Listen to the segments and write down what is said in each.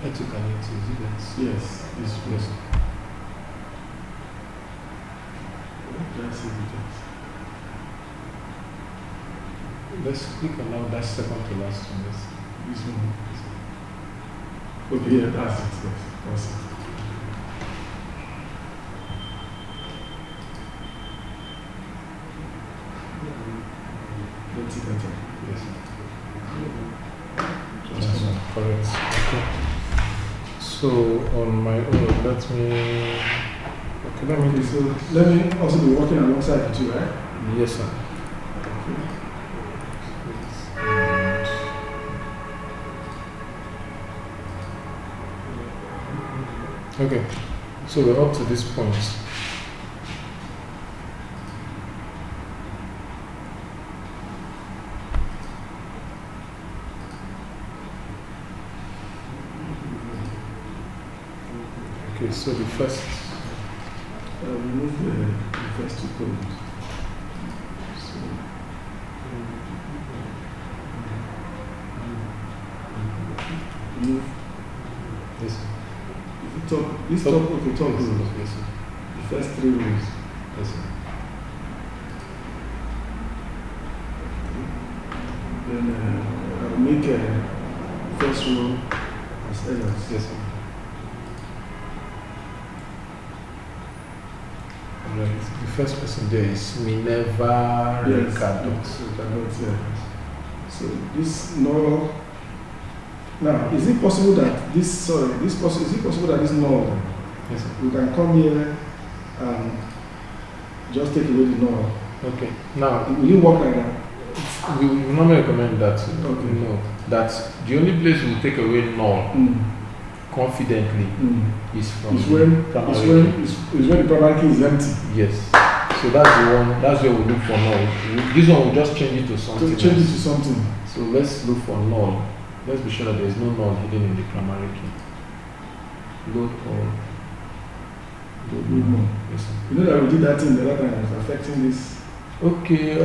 Etuk Anietie, is it that? Yes, this Yes. That's it. Let's click on now that second to last one. This one. Okay, yeah, that's it. Yes, that's it. That's it. Yes. That's correct. Okay. So on my own, let me. Okay, Okay, so let me also be working alongside you too, right? Yes, sir. Okay, so we're up to this point. Okay, so the first. Remove the first two columns. Remove. Yes. Top. This top. Okay, top Yes, rows. yes, sir. The first three rows. Yes, sir. Then I'll make first row as errors. Yes, sir. Right. The first person there is Minerva Ricardo. Yes, yeah. So this null. Now, is it possible that this? Is it possible that this null? Yes, sir. We can come here and just take away the null. Okay. Now, Will it work like that? we normally recommend that. Okay. No, that the only place we take away null confidently is from Is when the primary key is empty. Yes. So that's the one. That's where we look for null. This one will just change it to something. To change it else. to something. So let's look for null. Let's be sure that there is no null hidden in the primary key. Load all. Load null. Yes, sir. You know that we did that thing the other time. It's affecting this. Okay.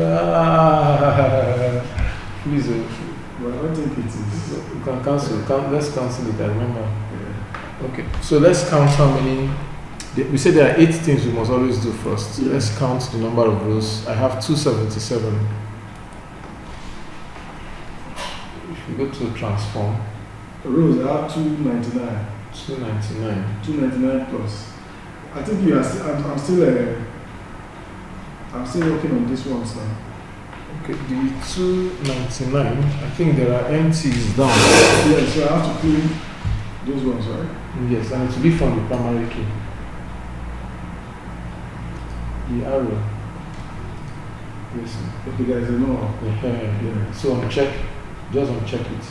Please. But I don't think it is. You can cancel. Let's cancel it. I remember. Okay. So let's count how many. We said there are 8 things we must always do first. Yeah. Let's count the number of rows. I have 277. If you go to transform. Rows, I have 299. 299. 299 plus. I think you are. I'm still working on this one now. Okay, the 299. I think there are empties down. Yeah, so I have to clean those ones, right? Yes, and it will be from the primary key. The arrow. Yes. Sir. Okay, guys, you know. Yeah. So uncheck. Just uncheck it.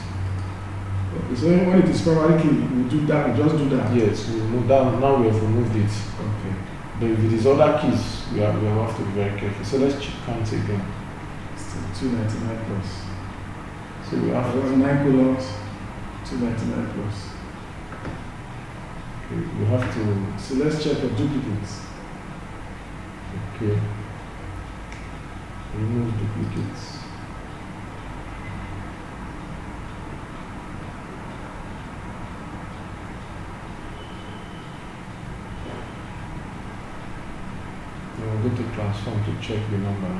Okay, so when it is primary key, we do that. We just do that. Yes, we remove that. Now we have removed it. Okay. But if it is other keys, we have to be very careful. So let's count again. Still 299 plus. So we have 9 columns. 299 plus. Okay, we have to. So let's check for duplicates. Okay. Remove duplicates. We'll go to transform to check the number.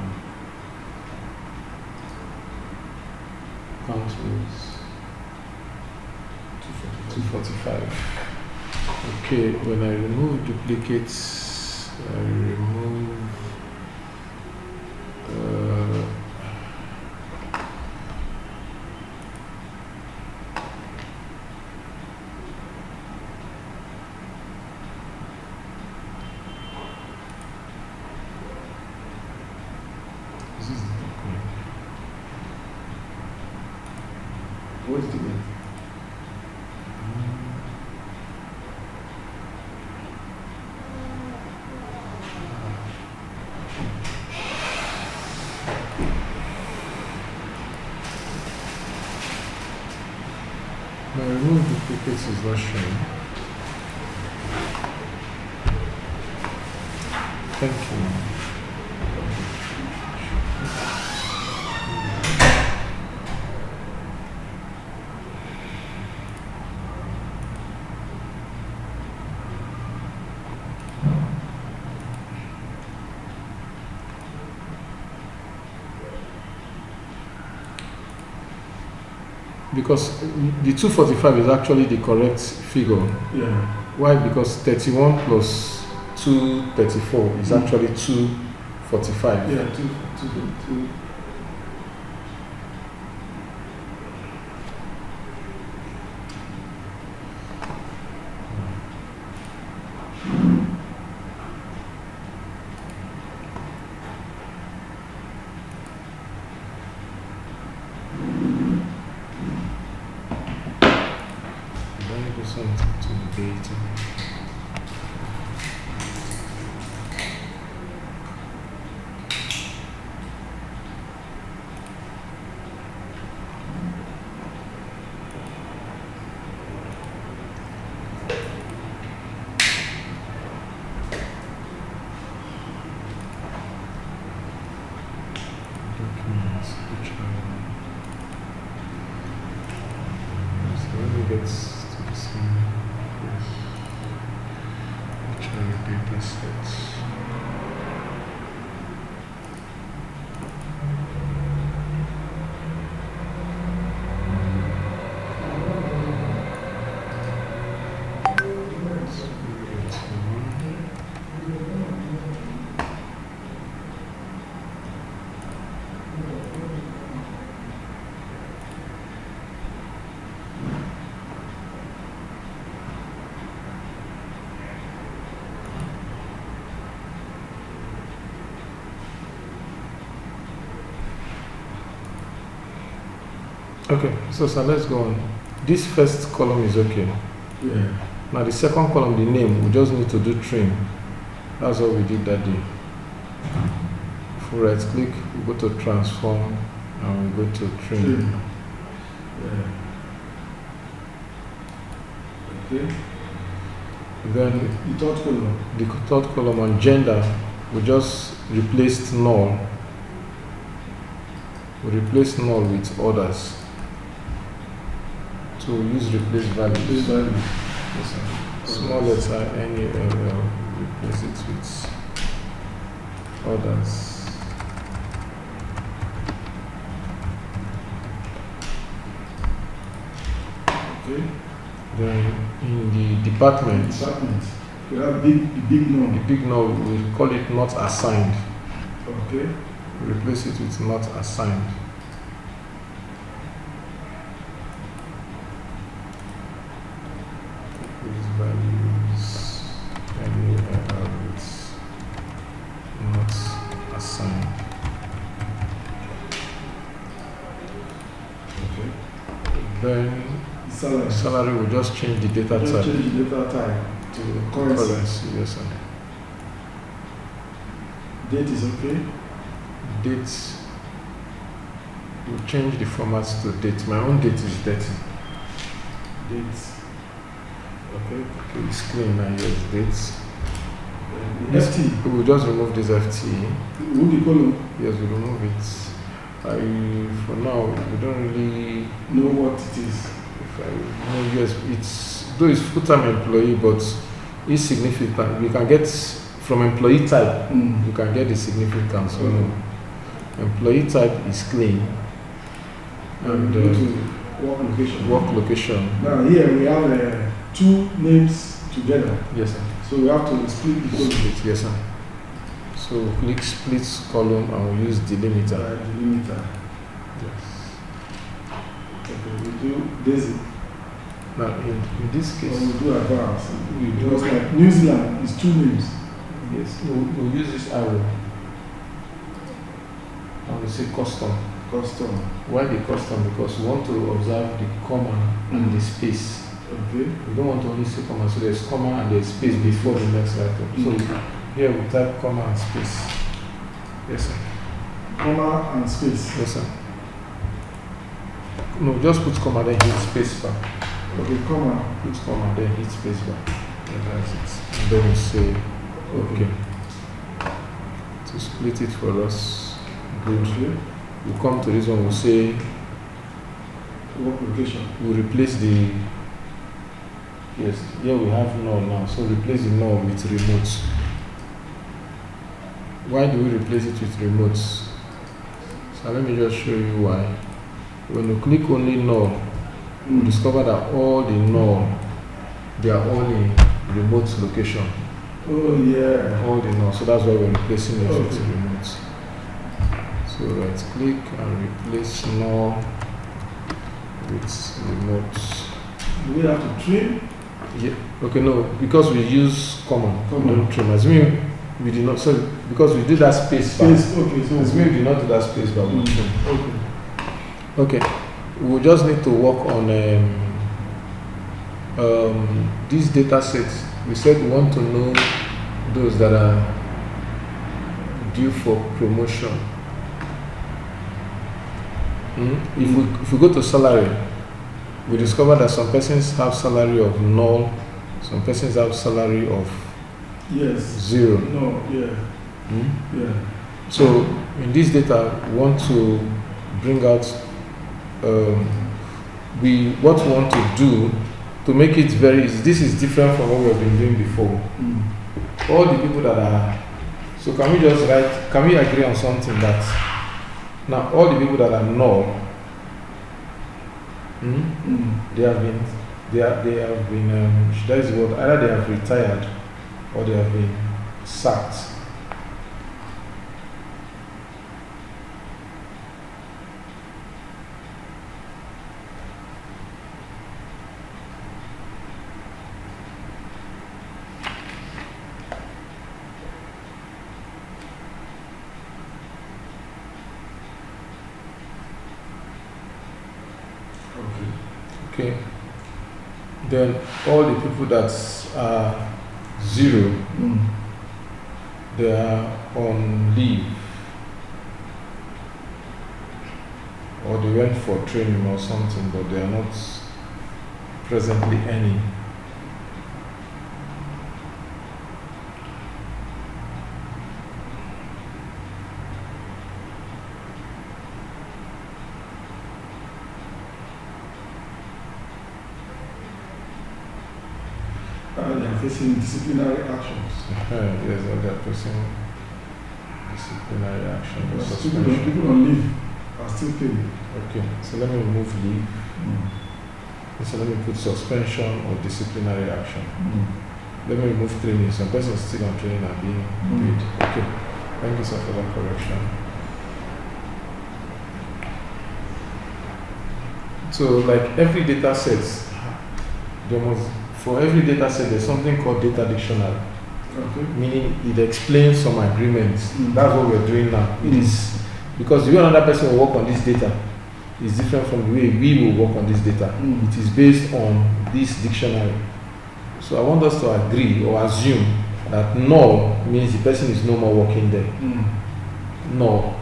Count is 245. Okay, when I remove duplicates, I remove this is the document. What is the name? My remove duplicates is not showing. Thank you. Because the 245 is actually the correct figure. Yeah. Why? Because 31 plus 234 is actually 245. Yeah, two. To the data. Documents, which so when it gets to the same place, which are your data sets? Okay, so let's go on. This first column is okay. Yeah. Now the second column, the name, we just need to do trim. That's what we did that day. If we right click, we go to transform and we go to trim. Yeah. Okay. Then The third column. the third column on gender, we just replaced null. We replace null with others. So we use replace value. Replace value. Yes, sir. Small letter NULL, replace it with others. Okay. Then in the department, We have the big the number. big null, we call it not assigned. Okay. We replace it with not assigned. These values NULL with not assigned. Okay. Then Salary. salary, we just change the data Just type change the data type to currency. currency. Yes, sir. Date is okay. Date, we change the format to date. My own date is 30. Date. Okay. Okay, it's clean now. Yes, date. The FT. We will just remove this FT. Would the column Yes, we remove it. For now, we don't really. know what it is? If I know, yes, it's though it's full-time employee, but it's significant. We can get from employee type. You can get the significance. So no. Employee type is clean. And Go to work location. work location. Now here we have two names together. Yes, sir. So we have to split the column. Yes, sir. So click split column and we use delimiter. Delimiter. Yes. Okay, we do Daisy. Now in this Or case, we do advance. we Because do like New Zealand is two names. yes. We'll use this arrow. And we say custom. Custom. Why the custom? Because we want to observe the comma and the space. Okay. We don't want to only say comma, so there's comma and there's space before the next item. So here we type comma and space. Yes, sir. Comma and space. Yes, sir. No, just put comma then hit space bar. Okay, comma. Put comma then hit space bar. Yeah, that's it. And then we say okay. To split it for us. Good. Okay. We'll come to this one, we'll say Work location. we'll replace the yes, here we have null now, so replace the null with remote. Why do we replace it with remote? So let me just show you why. When you click only null, we discover that all the null, they are all in remote location. Oh yeah. All the null. So that's why we're replacing it with Okay. remote. So right click and replace null with remote. Do we have to trim? Yeah. Okay, no, because we use common. Common. Don't trim. Assuming we did not, so because we did that space bar. Space. Okay. So Assuming we did not do that space bar, we trim. Okay. Okay, we just need to work on these data sets. We said we want to know those that are due for promotion. If we go to salary, we discover that some persons have salary of null, some persons have salary of Yes. 0. No. Yeah. Yeah. So in this data, we want to bring out what we want to do to make it very easy. This is different from what we have been doing before. All the people that are, so can we just write, can we agree on something that now all the people that are null, they have been should I use the word, either they have retired or they have been sacked. Okay. Then all the people that are 0, they are on leave, or they went for training or something, but they are not presently earning. They are facing disciplinary actions. Yes, they are facing disciplinary action or Because suspension. people on leave are still paid. Okay, so let me remove leave. So let me put suspension or disciplinary action. Let me remove training. Some persons still on training are being paid. Okay, thank you sir for that correction. So like every data set, for every data set there's something called data dictionary. Okay. Meaning it explains some agreements. That's what we're doing now. It is because the way another person will work on this data is different from the way we will work on this data. It is based on this dictionary. So I want us to agree or assume that null means the person is no more working there. Null.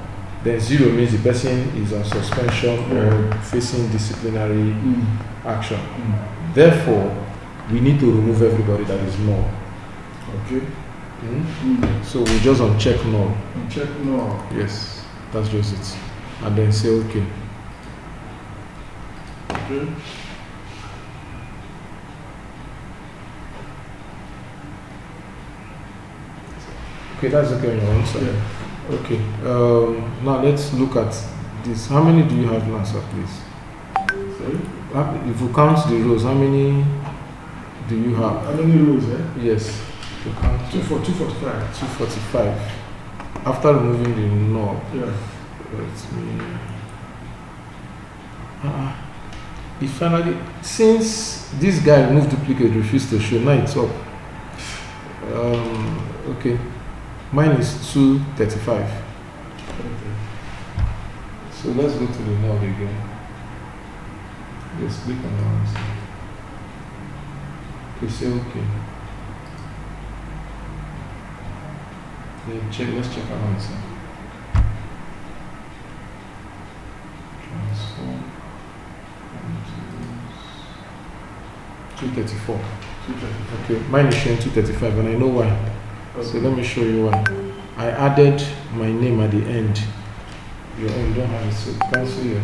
Then 0 means the person is on suspension or facing disciplinary action. Therefore, we need to remove everybody that is null. Okay. So we just uncheck null. Check no. Yes, that's just it. And then say okay. Okay. Okay, that's okay on your own side. Yeah. Okay. Now let's look at this. How many do you have now, sir, please? Sorry? If you count the rows, how many do you have? How many rows, eh? Yes. If you count 245. 245. After removing the null, Yeah. let me. It finally, since this guy removed duplicate, refused to show, now it's up. Okay. Mine is 235. Okay. So let's go to the null again. Let's click on that one. Okay, say okay. Then check, let's check our answer. Transform. 234. 235. Okay, mine is showing 235 and I know why. So let me show you why. I added my name at the end. Your own don't have it, so cancel here.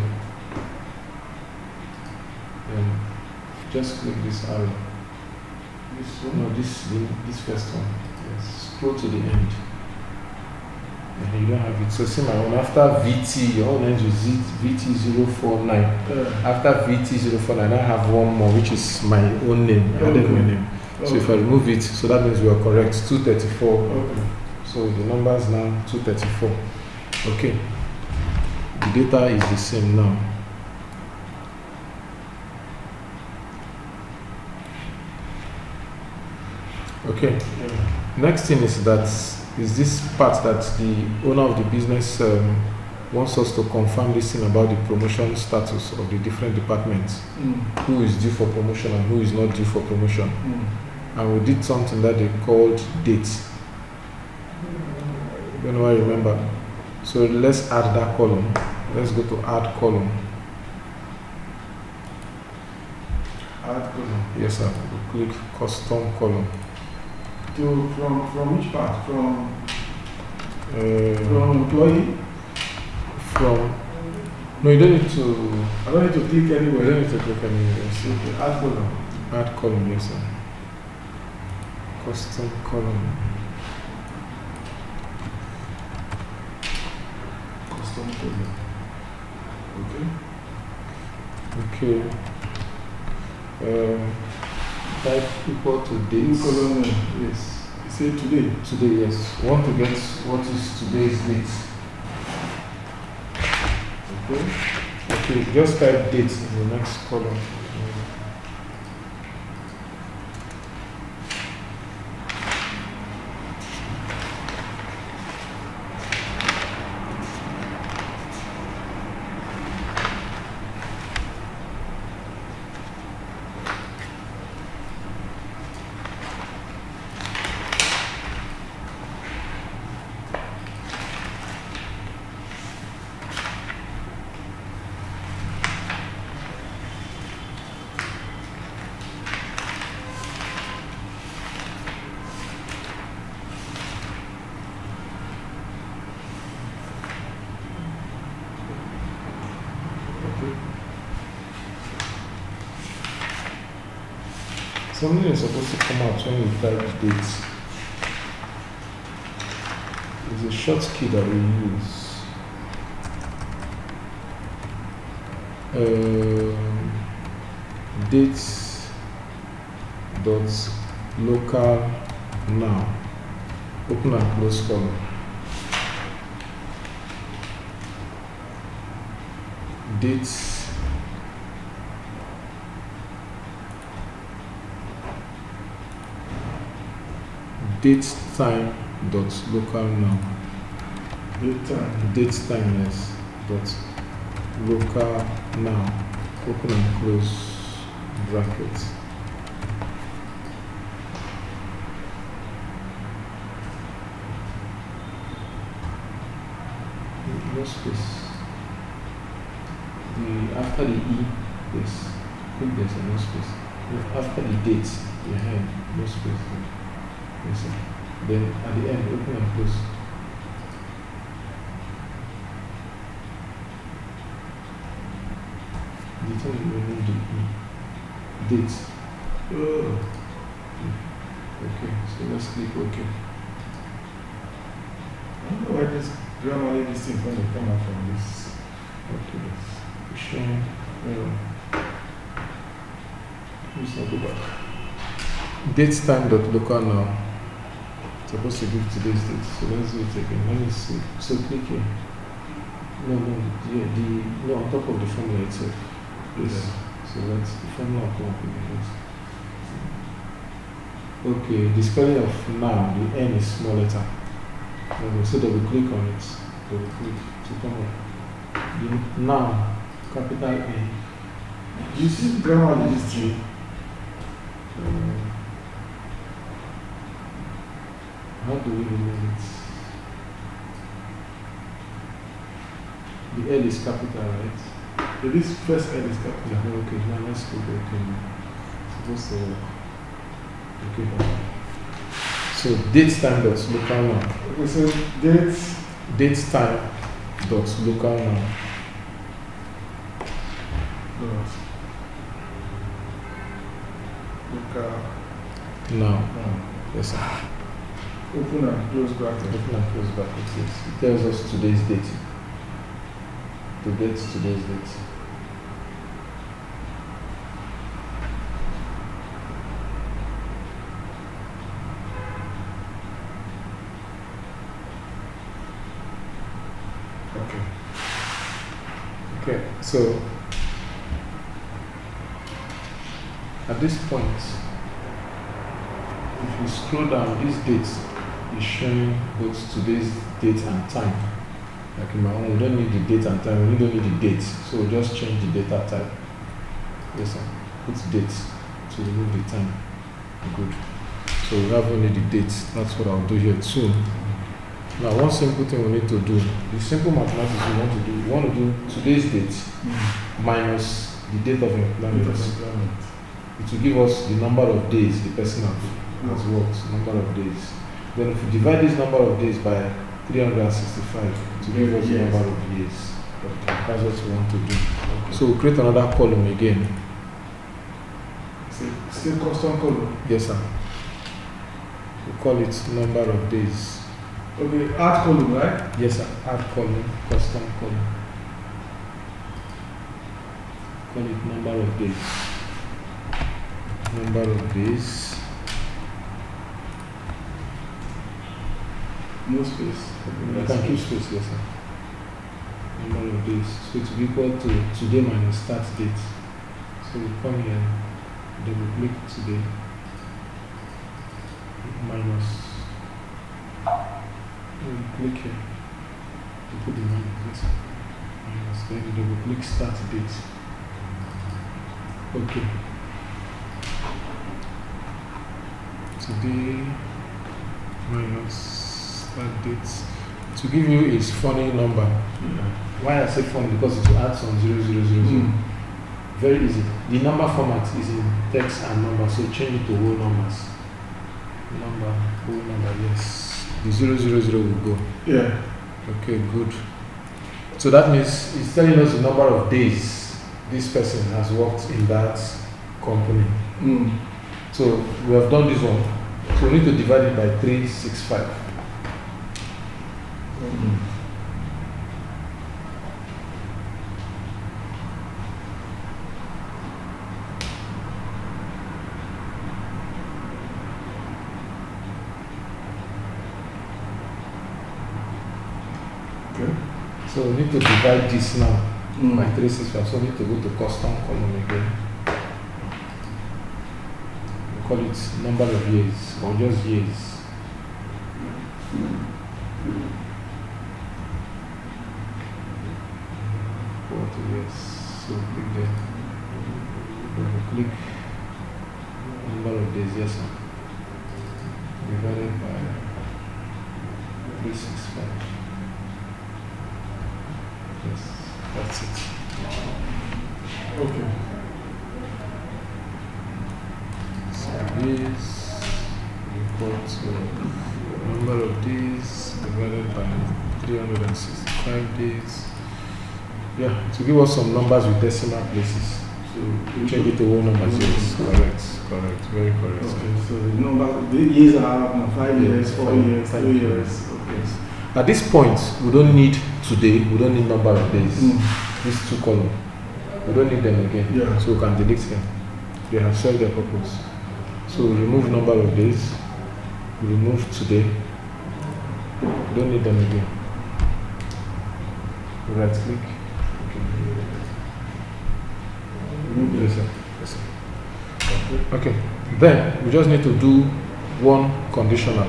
Then just click this arrow. This one? No, this first one. Yes. Scroll to the end. You don't have it. So see my own after VT, your own ends with VT049. After VT049, I have one more, which is my own name. I added my name. So if I remove it, so that means we are correct. 234. Okay. So the number is now 234. Okay. The data is the same now. Okay. Next thing is this part that the owner of the business wants us to confirm this thing about the promotion status of the different departments. Who is due for promotion and who is not due for promotion. And we did something that they called dates. You know, I remember. So let's add that column. Let's go to add column. Add column. Yes, sir. We'll click custom column. From which part? From employee? No, you don't need to. I don't need to click anywhere. You don't need to click anywhere. Yes. Okay, add column. Add column, yes, sir. Custom column. Custom column. Okay. Type equal to date. New column name. Yes. You say today. Today, yes. We want to get what is today's date. Okay, just type date in the next column. Something is supposed to come out when you type dates. It's a shortcut that we use. Dates dot local now. Open and close column. Dates date time dot local now. Date time, yes, dot local now. Open and close brackets. No space. After the E, yes, I think there's a no space. After the date, no space. Yes, sir. Then at the end, open and close. The time you remove the E. Date. Okay, so let's click OK. I don't know why this grammar this thing when they come out from this. Okay, showing. Let's not go back. Date time dot local now. Supposed to give today's date, so let's do it again. Let me see. So click here. No, on top of the formula itself. Yes. Yeah. So let's the formula will come up with it. Okay, the spelling of now, the N is small letter. Okay, so they will click on it. They will click to come up. The now, capital N. You see grammar in this tree? How do we remove it? The L is capital, right? This first L is capital. Okay, now let's go back. Supposed to work. Okay. So date time dot local now. Okay, so date time dot local now. Local now. Yes, sir. Open and close bracket. Open and close brackets, yes. It tells us today's date. To get today's date. Okay, so at this point, if you scroll down, this date is showing both today's date and time. Like in my own, we don't need the date and time, we don't need the date, so we'll just change the data type. Yes, sir. Put date to remove the time. Good. So we have only the date. That's what I'll do here too. Now, one simple thing we need to do, the simple mathematics we want to do today's date minus the date of employment. It will give us the number of days the person has worked, number of days. Then if we divide this number of days by 365, it will give us the number of years. That's what we want to do. So we'll create another column again. Still custom column? Yes, sir. We'll call it number of days. Okay, add column, right? Yes, sir. Add column, custom column. Call it number of days. Number of days. No space. You can keep space, yes, sir. Number of days. So it will be equal to today minus start date. So we come here, double click today minus. We click here to put the minus, then double click start date. Okay. Today minus start date. To give you is funny number. Why I say funny? Because it will add some 0000. Very easy. The number format is in text and number, so change it to whole numbers. Whole number, yes. The 000 will go. Yeah. Okay, good. So that means it's telling us the number of days this person has worked in that company. So we have done this one. So we need to divide it by 365. So we need to divide this now by 365. So we need to go to custom column again. We call it number of years or just years. Years. So click there. Click number of days, yes sir. Divided by 365. Yes, that's it. Okay. So this equal to number of days divided by 365 days. Yeah, to give us some numbers with decimal places. So we change it to whole numbers. Yes, correct, very correct. Okay, so the number, the years are 5 years, 4 years, 2 years. Okay. At this point, we don't need today, we don't need number of days. These two columns, we don't need them again. Yeah. So we can delete them. They have served their purpose. So we remove number of days, we remove today, we don't need them again. Right click. Yes, sir. Yes, sir. Okay. Then we just need to do one conditional,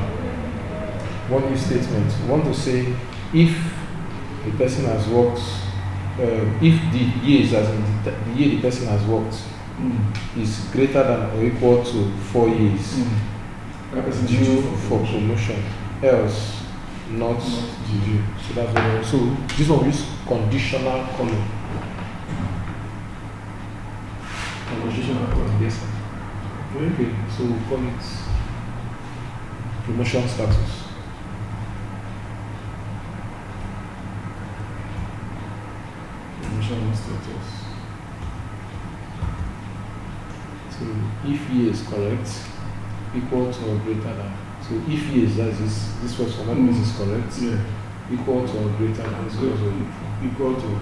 one if statement. We want to say if the person has worked, if the years, as in the year the person has worked, is greater than or equal to 4 years, due for promotion, else not due. So that's what. So this one is conditional column. Conditional column. Yes, sir. Okay. So we call it promotion status. Promotion status. So if E is correct, equal to or greater than. So if yes, that is this was format means is correct. Yeah. Equal to or greater than is also Equal to.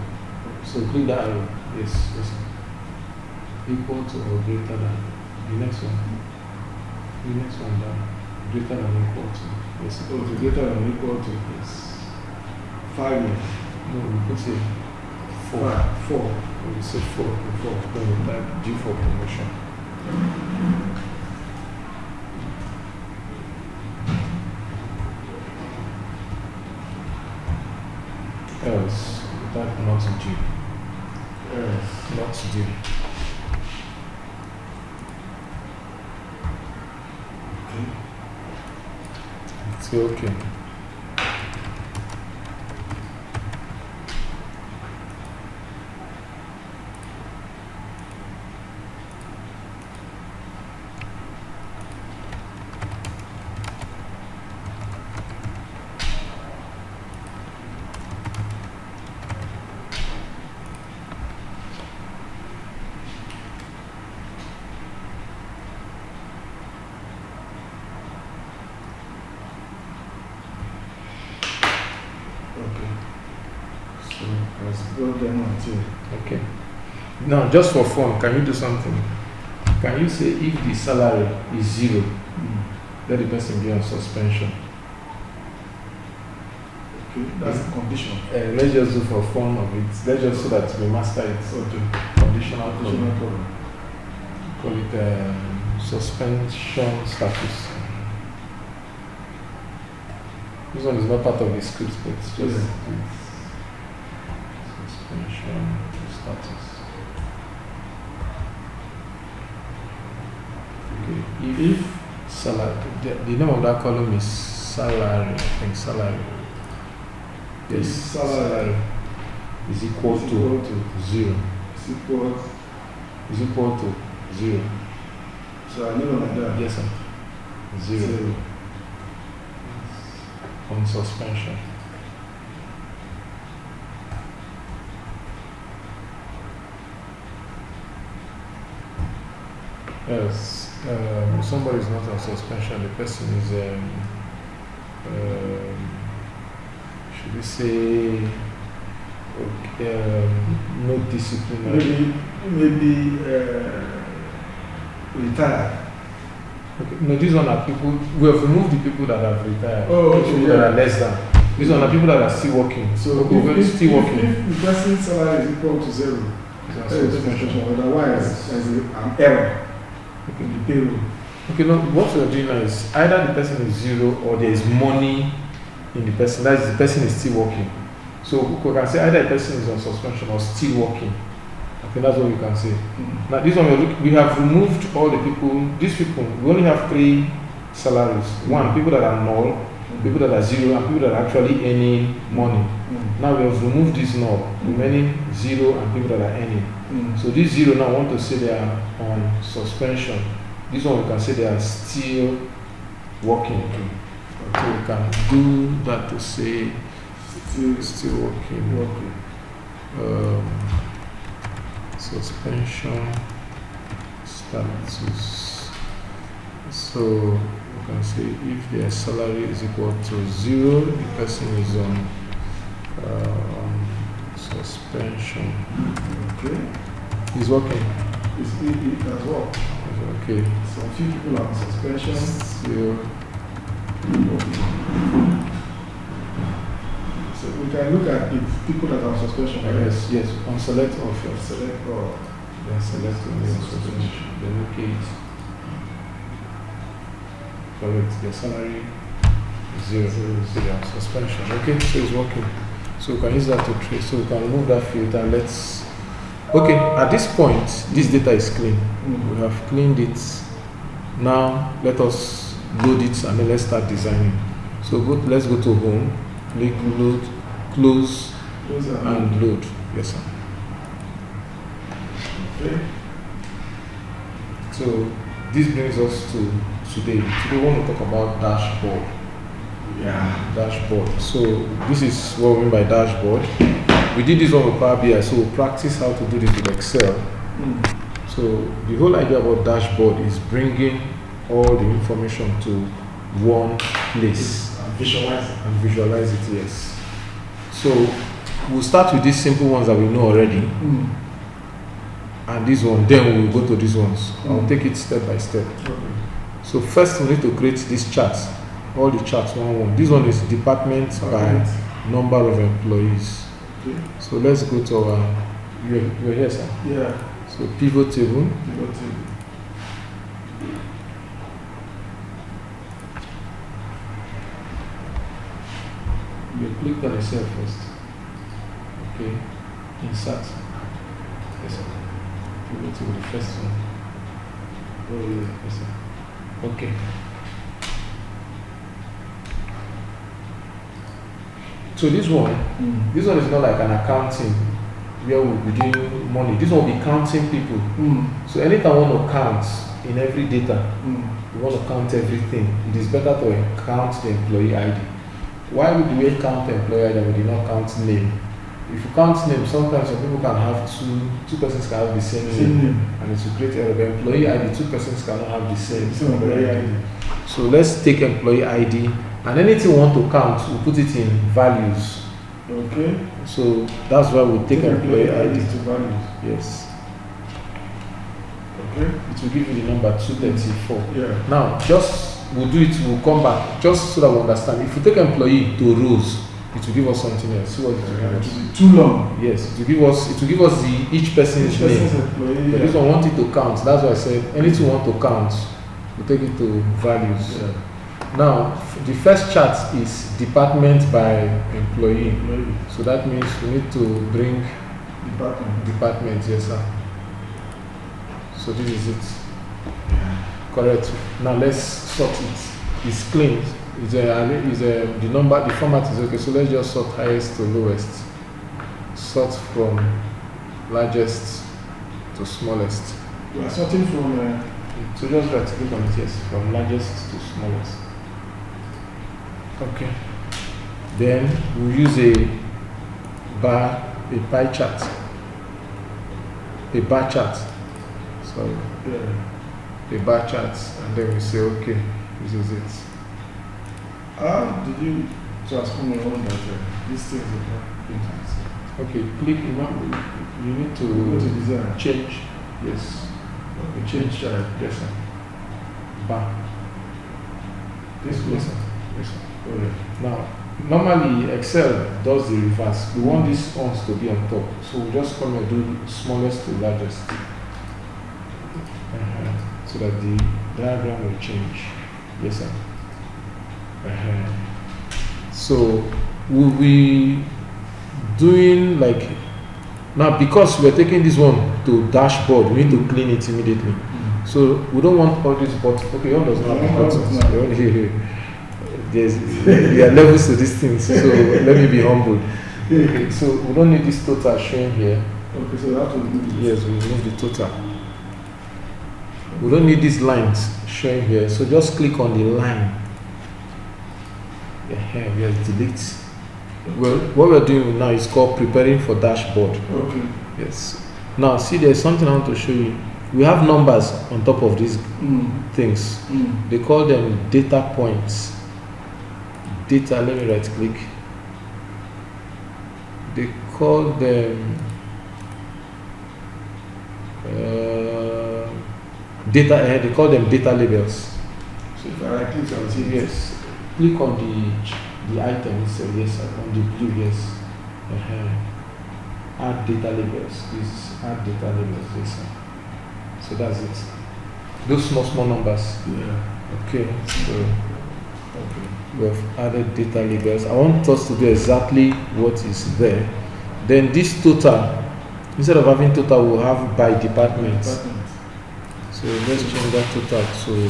so click that arrow. Yes, yes. Equal to or greater than the next one. The next one down. Greater than or equal to. Yes. Oh, to greater than or equal to. Yes. 5 years. No, we put it 4. 4. When we say 4 before, then we type G for promotion. Else, we type not G. Yes. Not G. It's okay. Okay. So let's go them until. Okay. Now, just for fun, can you do something? Can you say if the salary is 0, let the person be on suspension? Okay, that's a condition. Let's just do for fun of it. Let's just so that we master it. Okay. Conditional Conditional problem. problem. Call it suspension status. This one is not part of the script, but it's just suspension status. Okay. If salary, the name of that column is salary. I think salary. Yes, If salary is equal is to equal to 0. is equal To 0. so I know like that. Yes, sir. 0. On suspension. Yes, somebody is not on suspension. The person is, should we say, no disciplinary. Maybe retired. Okay. No, these one are people. We have removed the people that have retired. Oh, okay, People that are less than. These one are people that are still working. So okay, still working. If the person's salary is equal to 0, It's on suspension. otherwise there's an error Okay. in the payroll. Okay, no, what we're doing now is either the person is 0 or there is money in the person. That is, the person is still working. So we can say either the person is on suspension or still working. Okay, that's what we can say. Now this one we have removed all the people. These people, we only have 3 salaries. One, people that are null, people that are 0, and people that are actually earning money. Now we have removed this null, remaining 0 and people that are earning. So this 0 now I want to say they are on suspension. This one we can say they are still working. So we can do that to say still working. Suspension status. So we can say if their salary is equal to 0, the person is on suspension. Okay. He's working. It has worked. Okay. So a few people are on suspension. Still. So we can look at the people that are on suspension. Yes. On select option. Select all. Then select only on suspension. Then locate. Correct. Their salary is 0. So they are on suspension. Okay. So it's working. So we can use that to trace. So we can remove that field and let's. Okay. At this point, this data is clean. We have cleaned it. Now let us load it and then let's start designing. So let's go to home. Click load, close, and load. Yes, sir. Okay. So this brings us to today. Today we want to talk about dashboard. Yeah. Dashboard. So this is what we mean by dashboard. We did this one with Power BI, so we'll practice how to do this with Excel. So the whole idea about dashboard is bringing all the information to one place And visualize it. and visualize it. Yes. So we'll start with these simple ones that we know already, and this one. Then we'll go to these ones. I'll take it step by step. Okay. So first, we need to create these charts. All the charts one. This one is department by number of employees. Okay. So let's go to our. You're here, sir. Yeah. So pivot table. Pivot table. You click on the cell first. Okay. Insert. Yes, sir. Pivot table, the first one. Oh yeah. Yes, sir. Okay. So this one is not like an accounting where we'll be doing money. This one will be counting people. So anytime we want to count in every data, we want to count everything. It is better to count the employee ID. Why would we count employee ID and we did not count name? If you count name, sometimes some people can have two persons can have the same name, and it will create error. The employee ID, two persons cannot have the same employee ID. So let's take employee ID, and anything we want to count, we'll put it in values. Okay. So that's why we take employee ID to values. Yes. Okay. It will give you the number 234. Yeah. Now, we'll come back, just so that we understand. If you take employee to rows, it will give us something else. See what it will give us. It will be too long. Yes, it will give us each person's name. Employee, But this one want it to count. That's why I said anything we want to count, we take it to values. Yeah. Now, the first chart is department by employee. So that means we need to bring department. Yes, sir. So this is it. Correct. Now let's sort it. It's clean. The number, the format is okay. So let's just sort highest to lowest. Sort from largest to smallest. We are sorting from. So just right click on it, yes, from largest to smallest. Okay. Then we'll use a pie chart. A bar chart. Sorry. Yeah. A bar chart, and then we say, okay, this is it. How did you transform your own data? These things are not printers. Okay, click. You need to Go to design. change. Yes. Okay, change chart. Yes, sir. Bar. This Yes, one. sir. Yes, sir. Okay. Now, normally Excel does the reverse. We want these ones to be on top, so we just come and do smallest to largest, so that the diagram will change. Yes, sir. So we'll be doing like now, because we're taking this one to dashboard, we need to clean it immediately. So we don't want all these buttons. Okay, one does not have buttons. There are levels to these things, so let me be humble. Okay, so we don't need this total showing here. Okay, so that will remove it. Yes, we remove the total. We don't need these lines showing here, so just click on the line. Yes, delete. Well, what we're doing now is called preparing for dashboard. Okay. Yes. Now, see, there's something I want to show you. We have numbers on top of these things. They call them data points. Data, let me right click. They call them data. They call them data labels. So if I right click on it, Yes. Click on the item itself. Yes, on the blue. Yes. Add data labels. This add data labels. Yes, sir. So that's it. Those small numbers. yeah. Okay. So Okay. we have added data labels. I want us to do exactly what is there. Then this total, instead of having total, we'll have by department. So let's change that total to.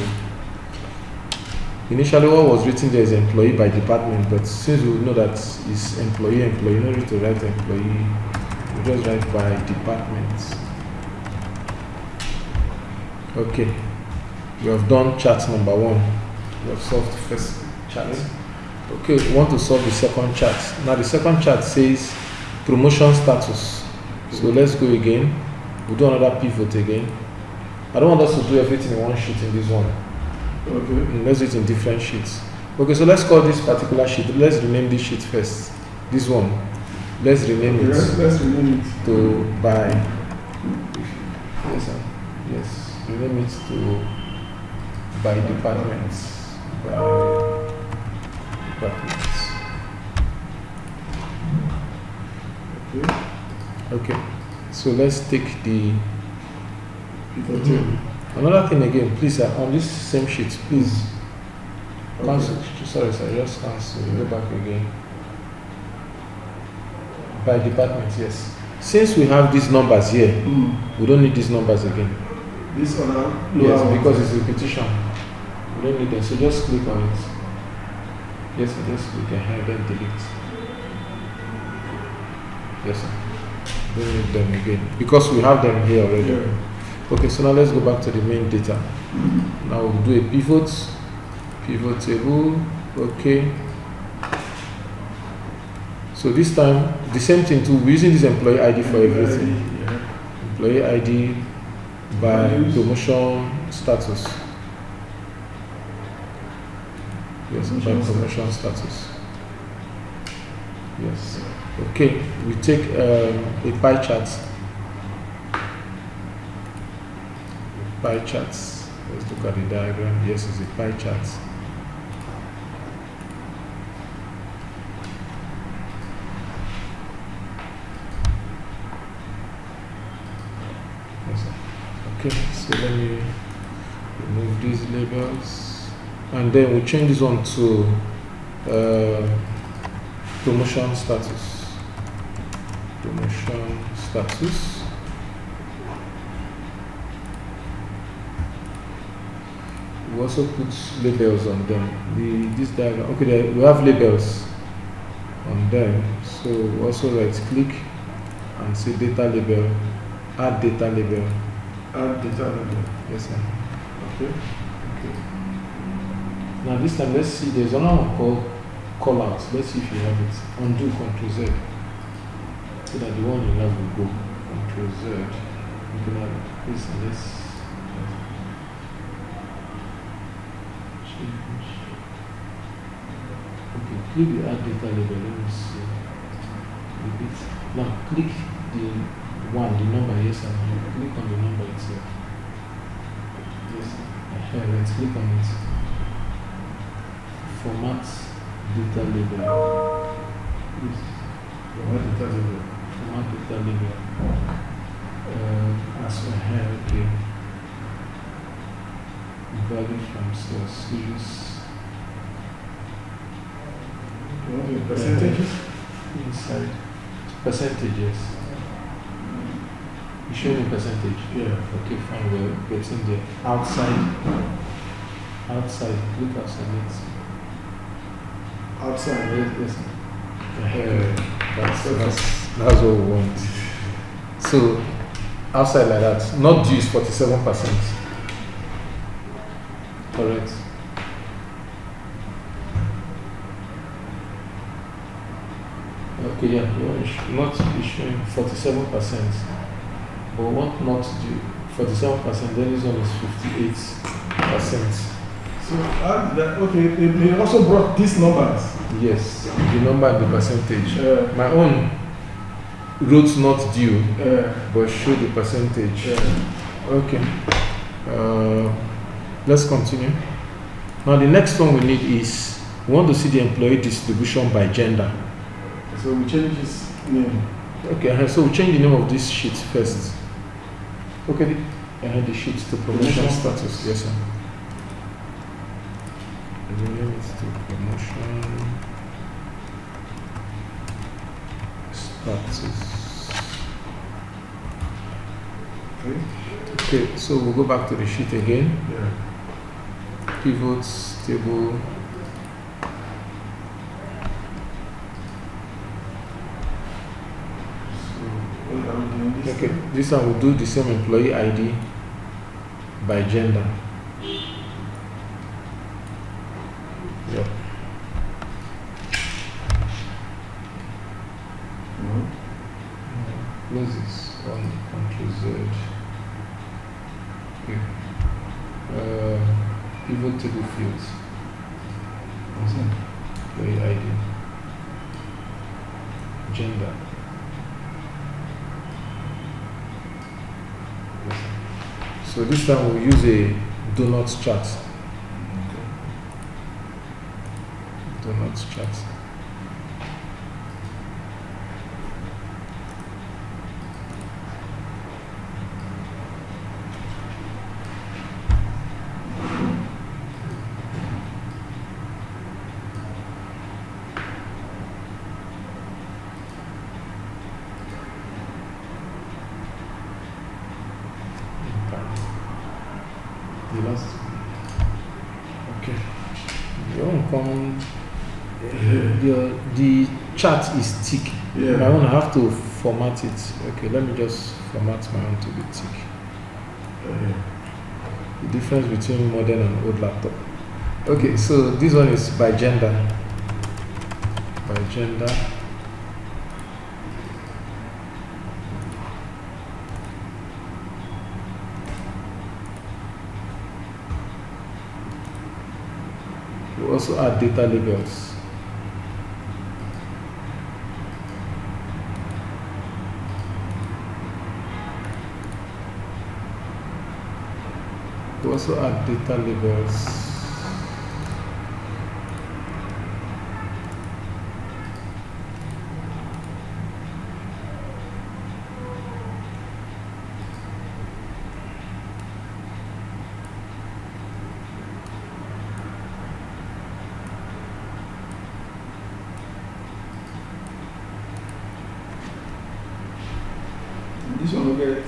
Initially, what was written there is employee by department, but since we know that it's employee, no need to write employee. We just write by department. Okay, we have done chart number 1. We have solved the first chart. Okay, we want to solve the second chart. Now the second chart says promotion status. So let's go again. We'll do another pivot again. I don't want us to do everything in one sheet in this one. Okay. Let's do it in different sheets. Okay, so let's call this particular sheet. Let's rename this sheet first. This one. Let's rename it. Let's rename it to by. Yes, sir. Yes. Rename it to by departments. By departments. Okay. Okay. So let's take the. Okay. Another thing again, please, on this same sheet, please. Cancel. Sorry, sir. Just cancel. Go back again. By department, yes. Since we have these numbers here, we don't need these numbers again. This other. Yes, because it's repetition. We don't need them. So just click on it. Yes, sir. Just click and then delete. Yes, sir. Don't need them again because we have them here already. Yeah. Okay, so now let's go back to the main data. Now we'll do a pivot table. Okay. So this time, the same thing too. We're using this employee ID for everything. Yeah. Employee ID by promotion status. Yes, by promotion status. Yes. Okay, we take a pie chart. Pie charts. Let's look at the diagram. Yes, it's a pie chart. Yes, sir. Okay, so let me remove these labels, and then we change this one to promotion status. Promotion status. We also put labels on them. This diagram, okay, we have labels on them. So we also right click and say data label, add data label. Add data label. Yes, sir. Okay. Now this time, let's see. There's another one called call out. Let's see if you have it. Undo Ctrl Z, so that the one you have will go. Ctrl Z. You can have it. Let's. Okay, click the add data label. Let me see. Now click the number. Yes, and you click on the number itself. Yes, let's click on it. Format data label. Yes. Format data label. Format data label. As well here, okay. Value from source. Use. You want the percentages? Inside. Percentages. You show me percentage. Yeah. Okay, fine. We'll get in there. Outside. Look outside. Let's see. Outside. Yes. That's what we want. So outside like that. Not due is 47%. Correct. Okay, yeah, not issuing 47%, but we want not due 47%. Then this one is 58%. So okay, they also brought these numbers. Yes, the number and the percentage. My own wrote not due, but show the percentage. Okay. Let's continue. Now the next one we need is we want to see the employee distribution by gender. So we change his name. Okay, so we change the name of this sheet first. Okay, the sheet to promotion status. Yes, sir. The name is to promotion status. Okay, so we'll go back to the sheet again. Yeah. Pivots, table. Okay, this one will do the same employee ID by gender. Yep. Close this on Ctrl Z. Okay. pivot table fields. Employee ID. Gender. So this time we'll use a donuts chart. Donuts chart. The last. Okay. The chart is thick. Yeah. I want to have to format it. Okay, let me just format my own to be thick. The difference between modern and old laptop. Okay, so this one is by gender. By gender. We also add data labels. We also add data labels. This one will get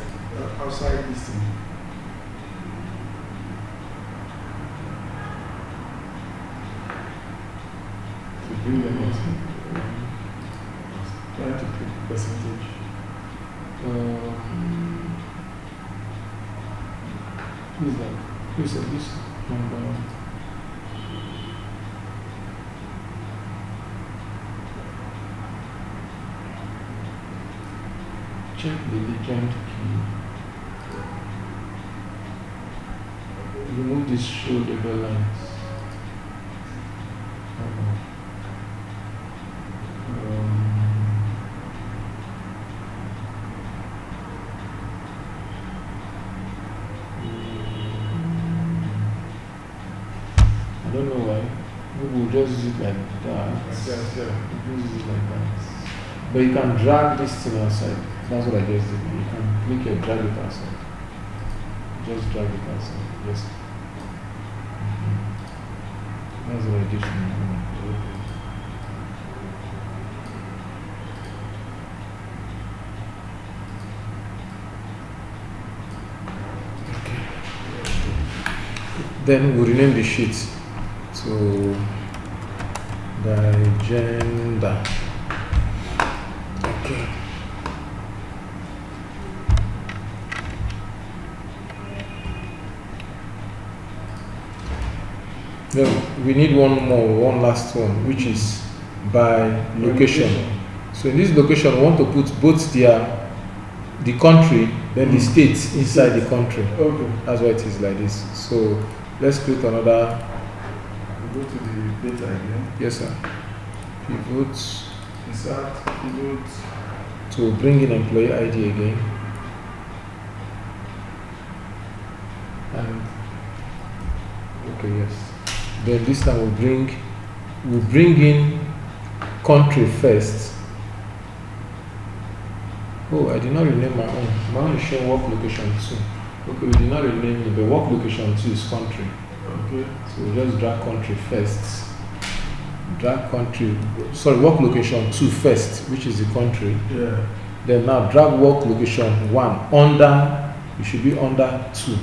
outside this thing. To bring them out. Trying to pick percentage. Who is that? Who is this number? Check the legend key. Remove this show label lines. I don't know why. Maybe we'll just use it like that. Yes, yeah. We'll just use it like that. But you can drag this thing outside. That's what I just did. You can click and drag it outside. Just drag it outside. Yes. That's what I did. Okay. Then we rename the sheet to the agenda. Okay. Then we need one last one, which is by location. So in this location, we want to put both the country, then the state inside the country. Okay. That's why it is like this. So let's create another. Go to the data again. Yes, sir. Pivot Insert, pivot. to bring in employee ID again. And okay, yes. Then this time we'll bring in country first. Oh, I did not rename my own. My own is showing work location 2. Okay, we did not rename it, but work location 2 is country. Okay. So we'll just drag country first. Drag country, sorry, work location 2 first, which is the country. Yeah. Then now drag work location 1 under, it should be under 2.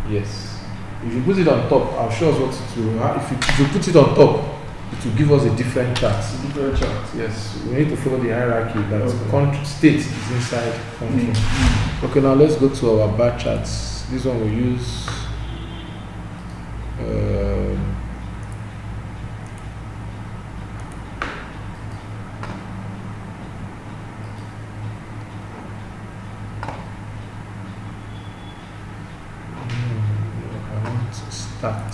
Yes. If you put it on top, I'll show us what it will. If you put it on top, it will give us a different chart. Different chart. Yes, we need to follow the hierarchy that Okay. country, state is inside country. Okay, now let's go to our bar charts. This one we use. start.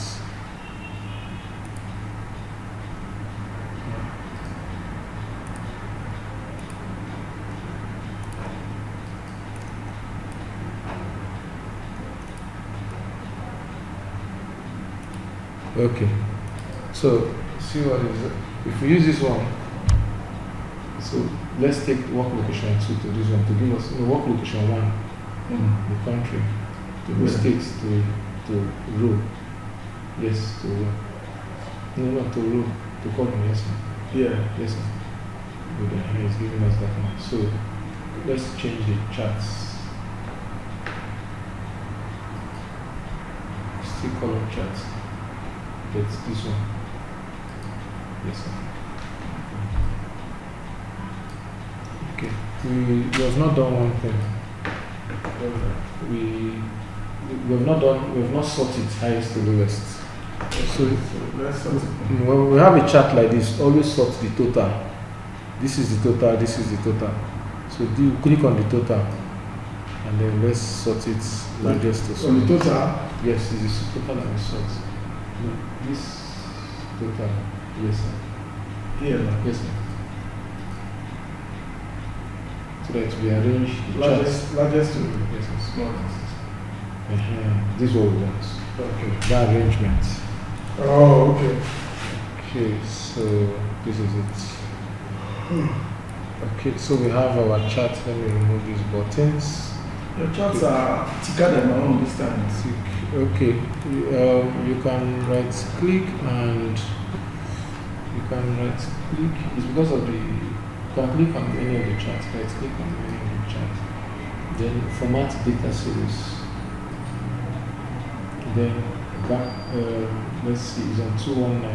Okay, so see what is it? If we use this one, so let's take work location 2 to this one to give us work location 1, the country, to states to row. Yes, to row. No, to row, to column, yes sir. Yeah. Yes sir. Good, he's giving us that one. So let's change the charts. Still column charts. It's this one. Yes sir. Okay. We have not done one thing. We have not sorted highest to lowest. So let's sort it. when we have a chart like this, always sort the total. This is the total, this is the total. So do click on the total and then let's sort it largest to On the smallest. total? Yes, this is total and sort. No, this total, yes sir. Here. Yes sir. So that we arrange the charts. Largest to Yes sir. smallest. This is what we want. Okay. The arrangement. Oh, okay. Okay, so this is it. Okay, so we have our chart. Let me remove these buttons. Your charts are thicker than my own this time. Okay, you can right click and you can right click. It's because of you can click on any of the charts. Right click on any of the charts. Then format data series. Then back. Let's see, it's on 219.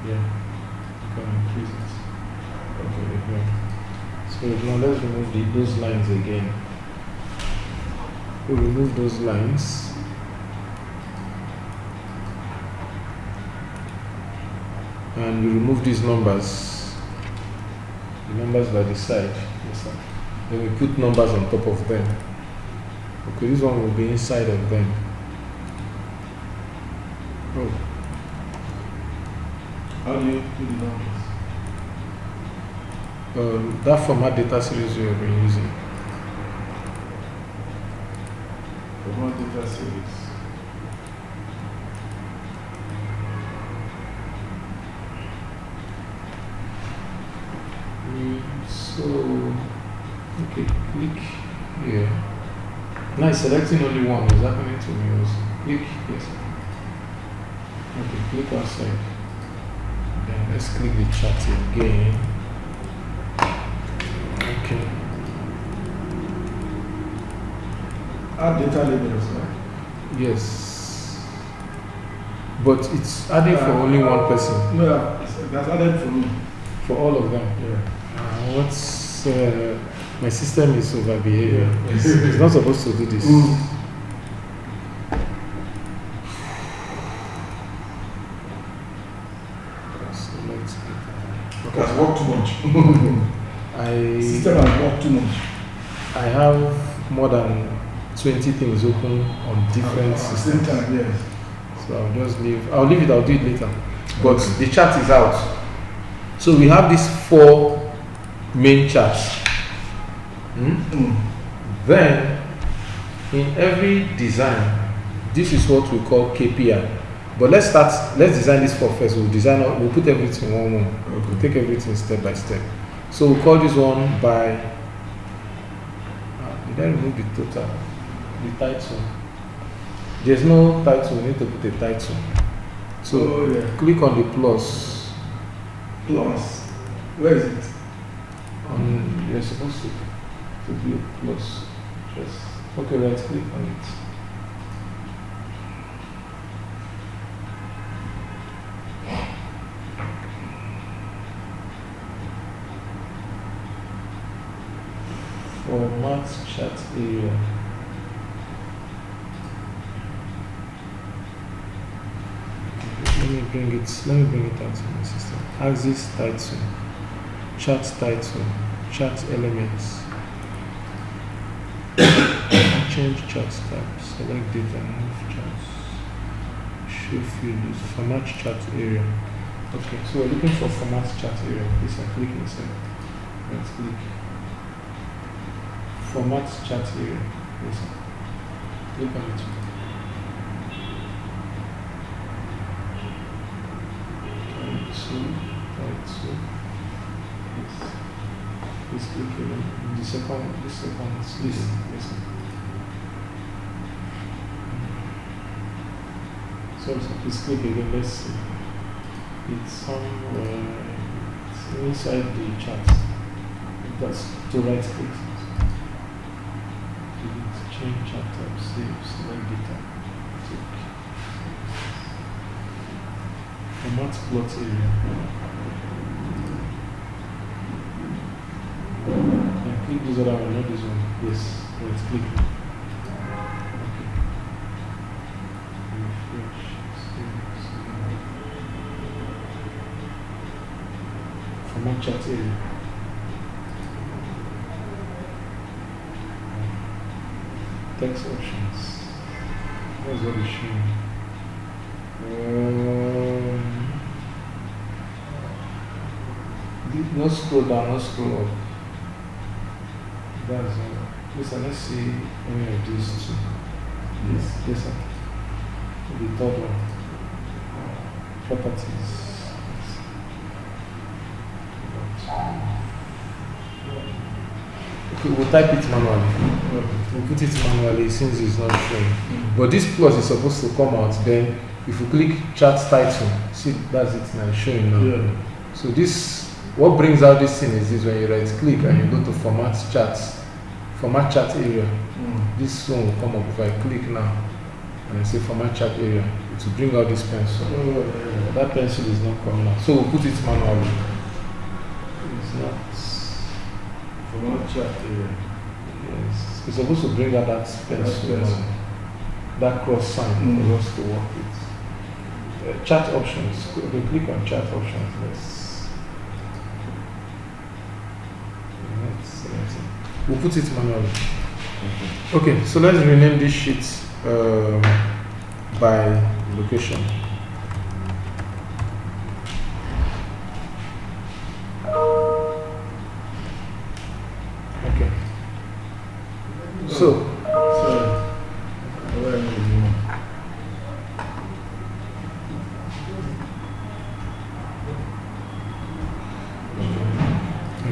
Yeah, you can increase it. Okay, yeah. So now let's remove those lines again. We remove those lines. And we remove these numbers. The numbers by the side. Yes, sir. Then we put numbers on top of them. Okay, this one will be inside of them. Oh. How do you do the numbers? That format data series we have been using. Format data series. So, okay, click here. Now it's selecting only one. What's happening to me? Also. Click, yes. Okay, click outside. Then let's click the chat again. Okay. Add data labels, right? Yes. But it's added for only one person. No, that's added for me. For all of them. Yeah. What's my system is over behavior. It's not supposed to do this. It has worked too much. System has worked too much. I have more than 20 things open on different At the systems. same time, yes. So I'll just leave. I'll leave it. I'll do it later. But the chart is out. So we have these 4 main charts. Then, in every design, this is what we call KPI. But let's design this for first. We'll put everything one. Okay. We'll take everything step by step. So we'll call this one by, did I remove the total? The title. There's no title, we need to put a title. So click on the plus. Plus. Where is it? You're supposed to be a plus. Just okay, right click on it. Format chat area. Let me bring it out to my system. Axis title, chat elements, change chart type, select data, move charts, show fields, format chart area. Okay, so we're looking for format chart area. Please click inside. Let's click format chart area. Yes, click on it. Title. Yes. Please click here. The second is this. Yes. So please click again. Let's see. It's somewhere. It's inside the chart. That's to right click. Change chart type, save, select data. Format plot area. And click this other one, not this one. Yes, right click. Okay. Refresh. Format chart area. Text options. That's what it's showing. No scroll down, no scroll up. That's listen, let's see any of these two. Yes, sir. The third one. Properties. Okay, we'll type it manually. We'll put it manually since it's not showing. But this plus is supposed to come out. Then, if you click chart title, see that's it now, it's showing now. Yeah. So this, what brings out this thing is this: when you right click and you go to format charts, format chart area. This one will come up. If I click now and I say format chart area, it will bring out this pencil. That pencil is not coming out. So we'll put it manually. It's not. Format chart area. Yes, it's supposed to bring out that pencil, that cross sign for us to work with. Chart options. Okay, click on chart options. We'll put it manually. Okay, so let's rename this sheet by location. Okay. So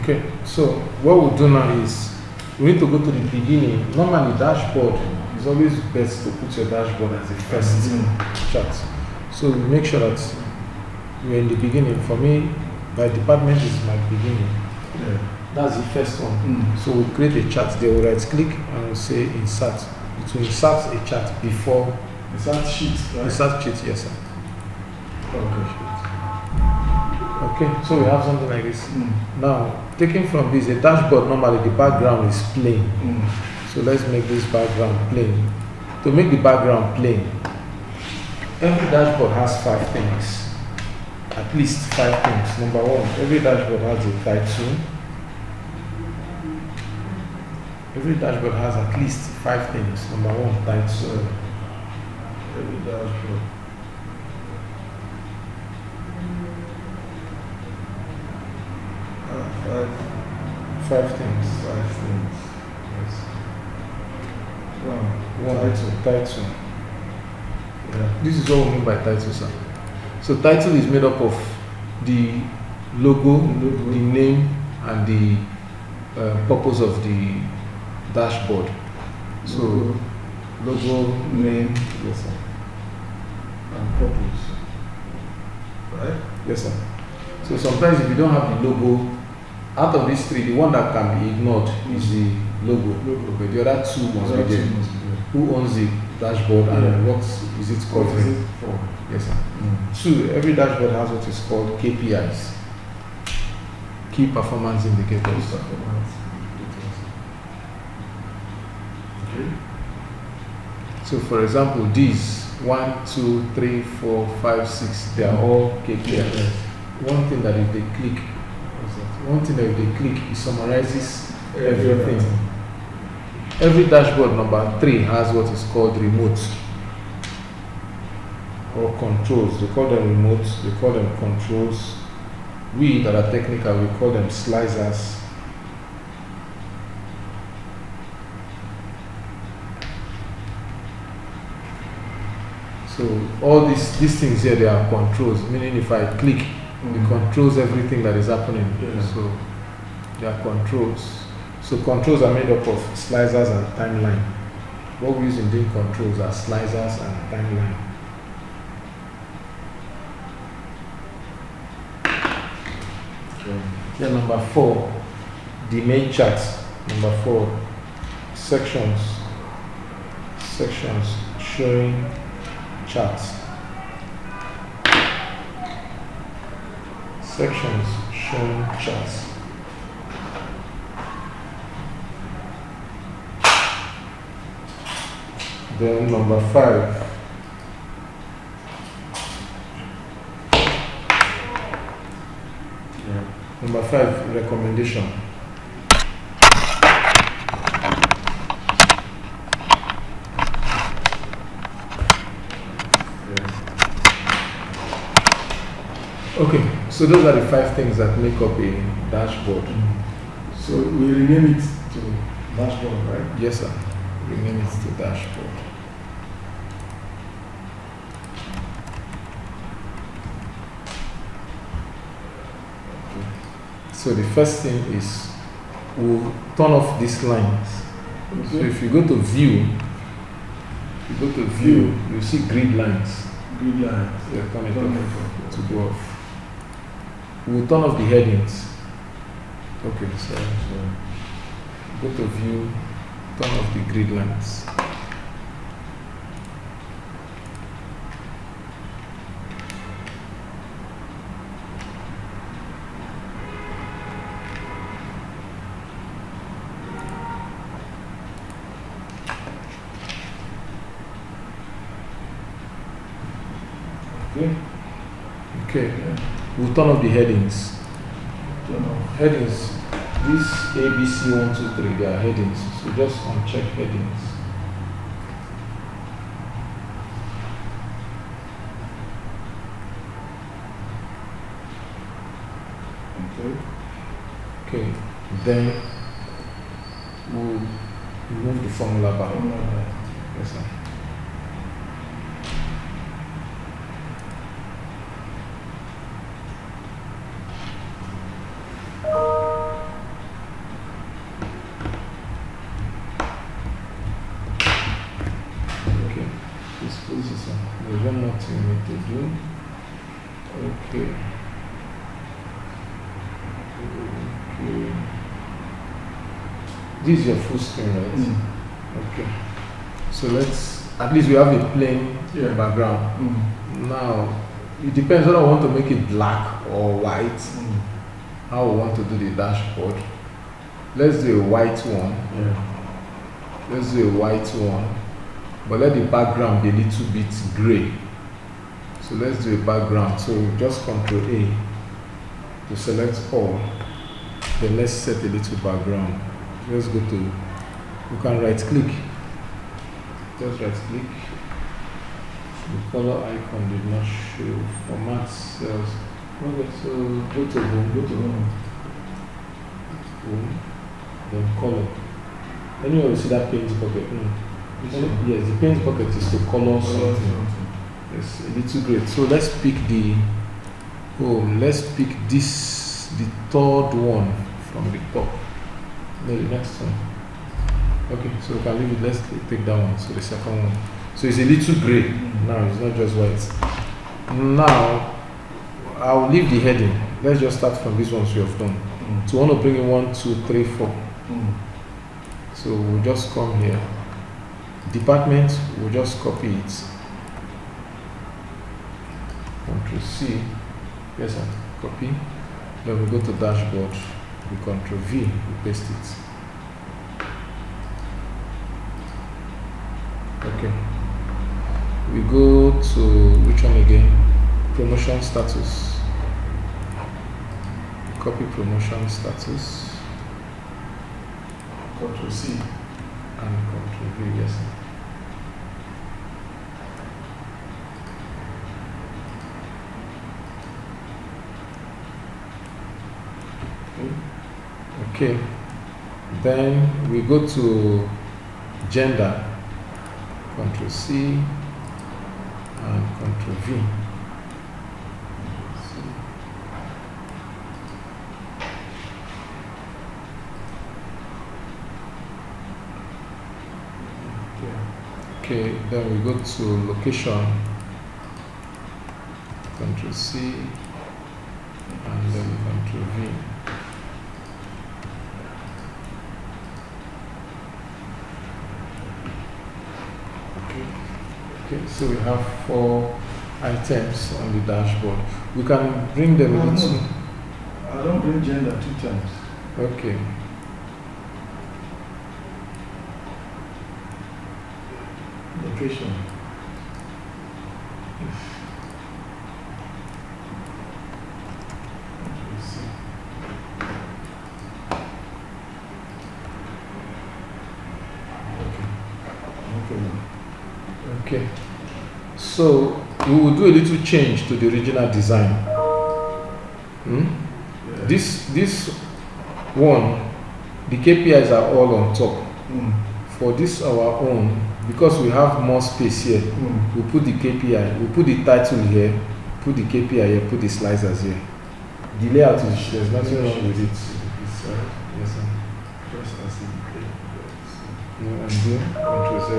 okay, so what we'll do now is we need to go to the beginning. Normally, dashboard is always best to put your dashboard as the first chart. So we make sure that we're in the beginning. For me, my department is my beginning. Yeah. That's the first one. So we create a chart. They will right click and we'll say insert. It will insert a chart before. Insert sheet, right? Insert sheet, yes, sir. Okay. Okay, so we have something like this. Now, taking from this, a dashboard normally the background is plain. So let's make this background plain. To make the background plain, every dashboard has 5 things. At least 5 things. Number one, every dashboard has a title. Every dashboard has at least 5 things. Number one, title. Every dashboard. Five things. Yes. One, title. Yeah. This is what we mean by title, sir. So title is made up of the logo, the name, and the purpose of the dashboard. So logo, name, yes, sir, and purpose. Right? Yes, sir. So sometimes if you don't have the logo, out of these 3, the one that can be ignored is the logo. But the other 2 must be there. Who owns the dashboard and what is it covering? Yes, sir. 2, every dashboard has what is called KPIs. Key Performance Indicators. Okay. So for example, these 1, 2, 3, 4, 5, 6, they are all KPIs. One thing that if they click, it summarizes everything. every dashboard number 3 has what is called remote or controls. They call them remotes, they call them controls. We that are technical, we call them slicers. So all these things here, they are controls, meaning if I click, it controls everything that is happening. Yeah. So they are controls. So controls are made up of slicers and timeline. What we use in doing controls are slicers and timeline. Okay. Then number 4, the main chart. Number 4, sections showing charts. Sections showing charts. Then number 5, number 5, recommendation. Okay, so those are the 5 things that make up a dashboard. So we rename it to dashboard, right? Yes, sir. Rename it to dashboard. So the first thing is we'll turn off these lines. Okay. So if you go to view, you see grid lines. Grid lines. Yeah, turn it Turn off it off. to go off. We'll turn off the headings. Okay, so go to view, turn off the grid lines. Okay, we'll turn off the headings. Turn off. Headings, these ABC 1, 2, 3, they are headings. So just uncheck headings. Okay, then we'll remove the formula bar. Yes, sir. Okay, this is there's one more thing we need to do. Okay. This is your full screen, right? Okay. So at least we have a plain background. Now, it depends whether I want to make it black or white. How we want to do the dashboard. Let's do a white one. Let's do a white one. But let the background be a little bit gray. So let's do a background. So just Ctrl A to select all. Then let's set a little background. Let's go to, you can right click. Just right click. The color icon did not show. Format cells. Okay, so go to home. Then color. Anyway, you see that paint bucket. Yes, the paint bucket is to color something. It's a little great. So let's pick let's pick this, the third one from the top. No, the next one. Okay, so we can leave it. Let's take that one. So the second one. So it's a little gray. Now it's not just white. Now I'll leave the heading. Let's just start from these ones we have done. So I want to bring in 1, 2, 3, 4. So we'll just come here. Department, we'll just copy it. Ctrl C. Yes, sir. Copy. Then we go to dashboard. We Ctrl V. We paste it. Okay. We go to which one again? Promotion status. Copy promotion status. Ctrl C. and Control V, yes. Okay, then we go to gender, Control C and Control V. Okay, then we go to location, Control C and then Control V. Okay, so we have 4 items on the dashboard. We can bring them into. I don't bring gender 2 times. Okay. Location. Okay, so we will do a little change to the original design. Yeah. This one, the KPIs are all on top. For this our own, because we have more space here, we put the KPI, we put the title here, put the KPI here, put the slicers here. The layout is, there's nothing wrong with it. Yes, sir. Just as it No, undo, Control Z.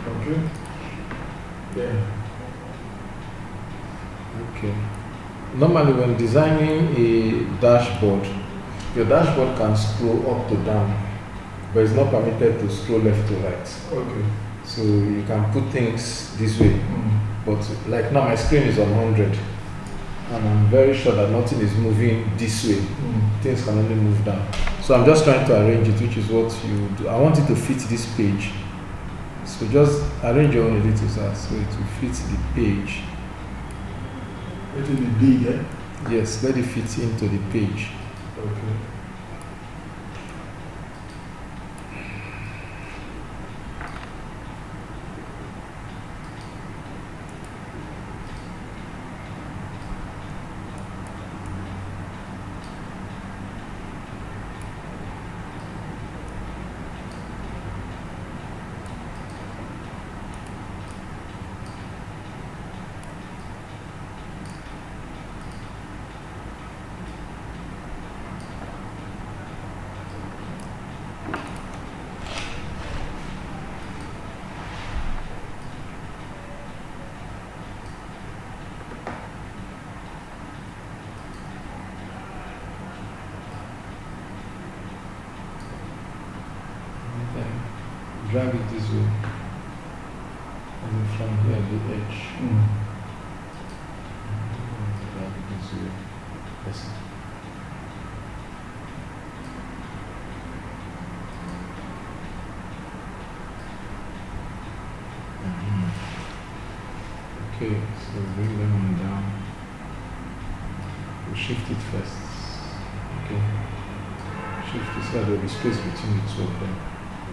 Okay. Yeah. Okay. Normally when designing a dashboard, your dashboard can scroll up to down, but it's not permitted to scroll left to right. Okay. So you can put things this way, but like now my screen is on 100, and I'm very sure that nothing is moving this way. Things can only move down. So I'm just trying to arrange it, which is what you do. I want it to fit this page. So just arrange your own a little so it will fit the page. It will be big, eh? Yes, let it fit into the page. Okay. Drag it this way, and then from here the edge. Drag it this way. Yes. Okay, so bring them on down. We'll shift it first. Okay. Shift it so there will be space between the two of them.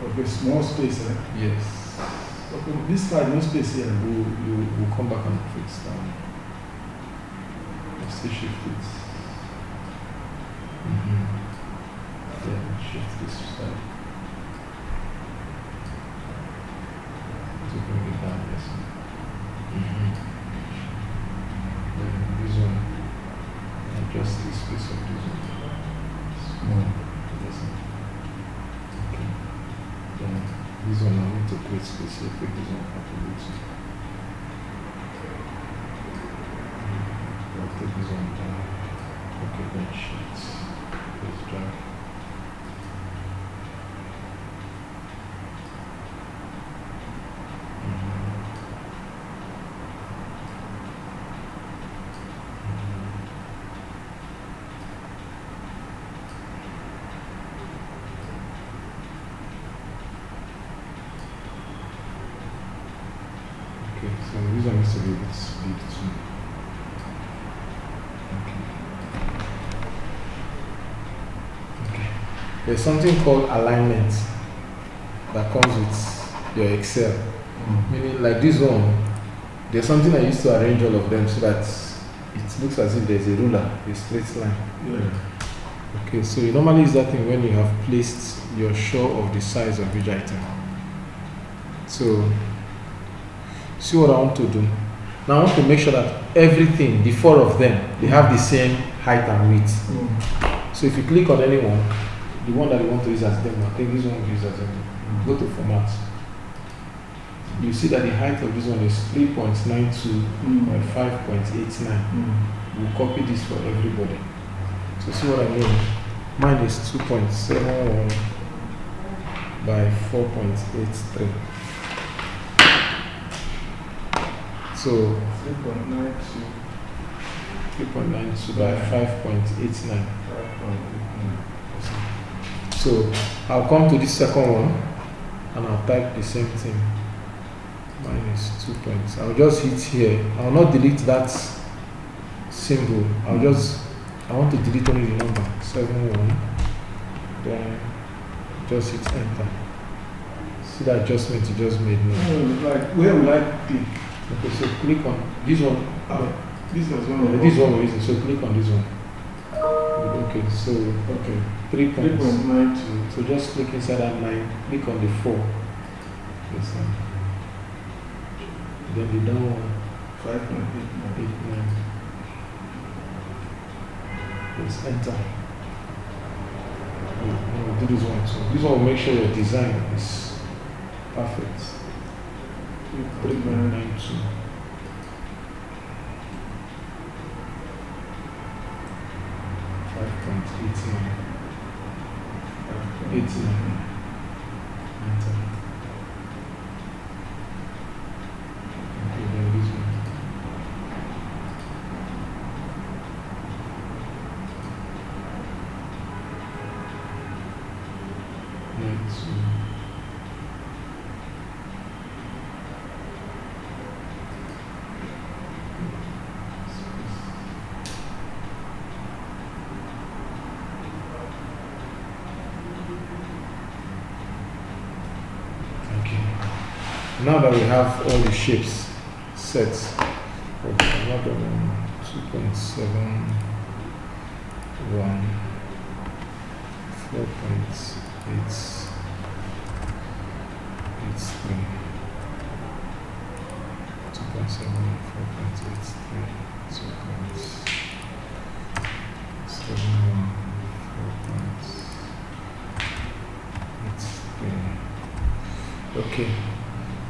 Okay, small space, eh? Yes. Okay, this side, no space here. We'll come back and fix down. Let's still shift it. Then shift this side. To bring it down, yes. Then this one, adjust the space of this one. Small. Yes. Okay. Then this one I need to create space here, pick this one up a little. I'll take this one down. Okay, then shift. Let's drag. So this one needs to be this big too. Okay. There's something called alignment that comes with your Excel. Meaning, like this one, there's something I used to arrange all of them so that it looks as if there's a ruler, a straight line. Yeah. Okay, so you normally use that thing when you have placed your show of the size of each item. So, see what I want to do. Now I want to make sure that everything, the four of them, they have the same height and width. So if you click on any one, the one that you want to use as demo, take this one to use as demo. Go to format. You see that the height of this one is 3.92 by 5.89. We'll copy this for everybody. So see what I mean? Mine is 2.71 by 4.83. So 3.92 by 5.89. So I'll come to this second one and I'll type the same thing. Mine is 2 points. I'll just hit here. I'll not delete that symbol. I want to delete only the number 71. Then just hit enter. See the adjustment you just made now. Like where will I click? Okay, so click on this one. This is one. This one we're using. So click on this one. Okay, so 3.92. So just click inside that line. Click on the 4. This one. Then the down one. 5.89. Let's enter. We'll do this one too. This one will make sure your design is perfect. 3.92. 5.89. 89. Enter. Okay, then this one. Next one. Now that we have all the shapes set, okay, another one, 2.71, 4.883, 2.7, 4.83, 2.71, 4.83. Okay.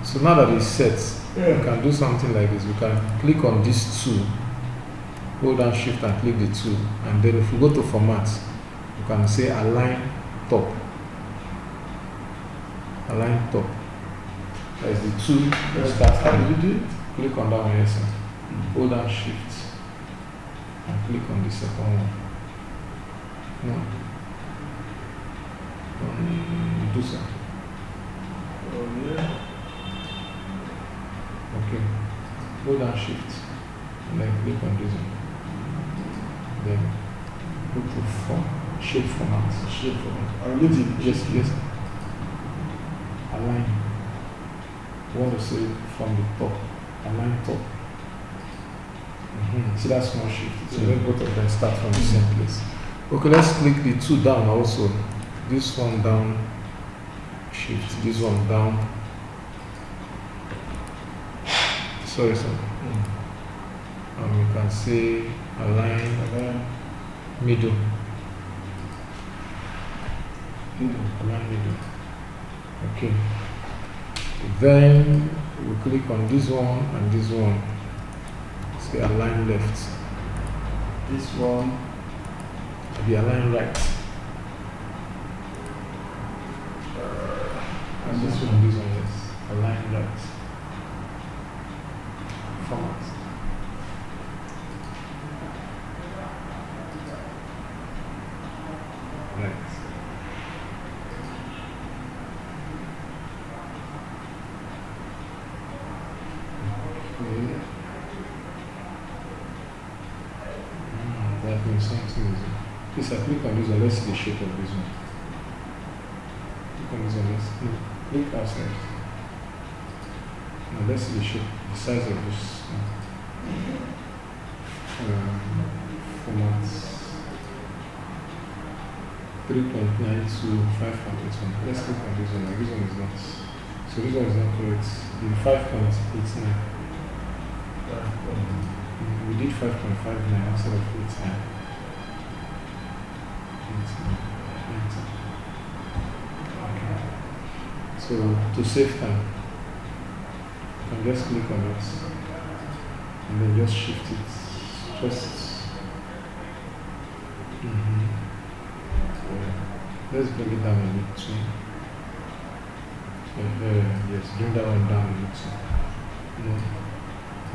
So now that it's set, we can do something like this. We can click on these two, hold down shift and click the two, and then if we go to format, we can say align top. Align top. That's the two. Start. How do you do it? Click on that one, yes, sir. Hold down shift and click on the second one. No. Do so. Oh yeah. Okay, hold down shift and then click on this one. Then go to shape format. Shape format. I'll leave it. Yes. Align. I want to say from the top. Align top. See that small shift. So let both of them start from the same place. Okay, let's click the two down also. This one down. Shift. This one down. Sorry, sir. We can say align middle. Align middle. Okay. Then we click on this one and this one. Say align left. This one be align right. And this one, yes. Align right. Format. Right. Please, I click on this one. Let's see the shape of this one. Click on this one. Click outside. Now let's see the shape, the size of this format. 3.9 to 5.81. Let's click on this one. Like this one is not. So this one is not correct. The 5.89. We did 5.59 instead of 89. Okay. So to save time, you can just click on it and then just shift it. Let's bring it down a little. Yes, bring that one down a little. No.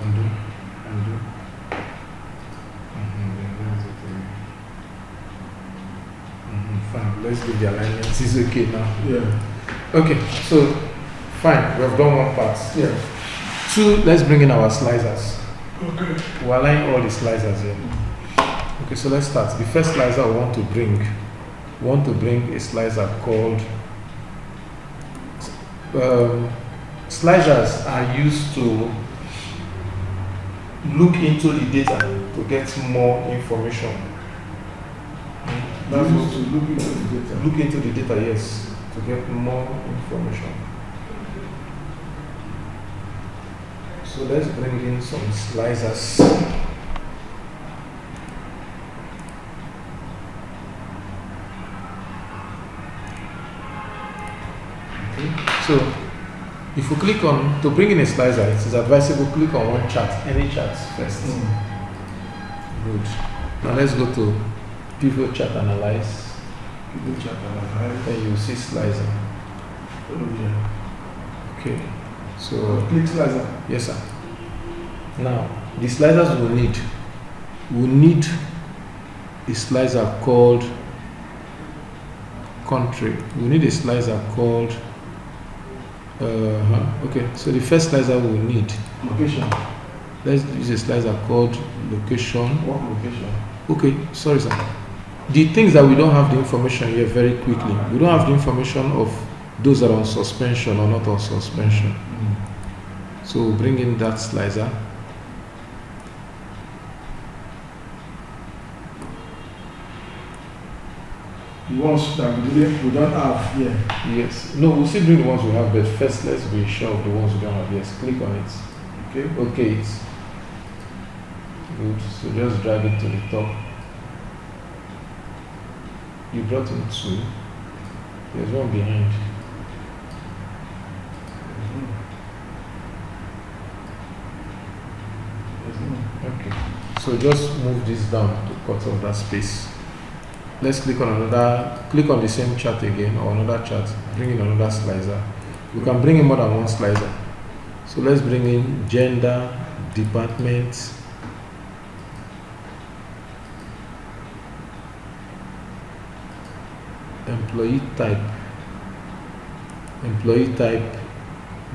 Undo. Fine. Let's give the alignment. It's okay now. Yeah. Okay. So fine. We have done one part. Yeah. 2. Let's bring in our slicers. Okay. We'll align all the slicers here. Okay. So let's start. The first slicer we want to bring. We want to bring a slicer called. Slicers are used to look into the data to get more information. That's what to look into the data. Look into the data, yes, to get more information. So let's bring in some slicers. Okay. So if you click on, to bring in a slicer, it is advisable click on one chart, any chart first. Good. Now let's go to pivot chart analyze. Pivot chart analyze. Then you see slicer. Oh yeah. Okay. So click slicer. yes sir. Now the slicers we need a slicer called country. We need a slicer called okay, so the first slicer we will need location. Let's use a slicer called location. What location? Okay, sorry sir. The things that we don't have the information here very quickly. We don't have the information of those that are on suspension or not on suspension. So we'll bring in that slicer. The ones that we don't have here. Yes. No, we'll still bring the ones we have, but first let's be sure of the ones we don't have. Yes, click on it. Okay. Okay, it's good. So just drag it to the top. You brought in 2. There's one behind. Okay. So just move this down to cut off that space. Let's click on the same chart again, or another chart, bring in another slicer. We can bring in more than one slicer. So let's bring in gender, department, employee type,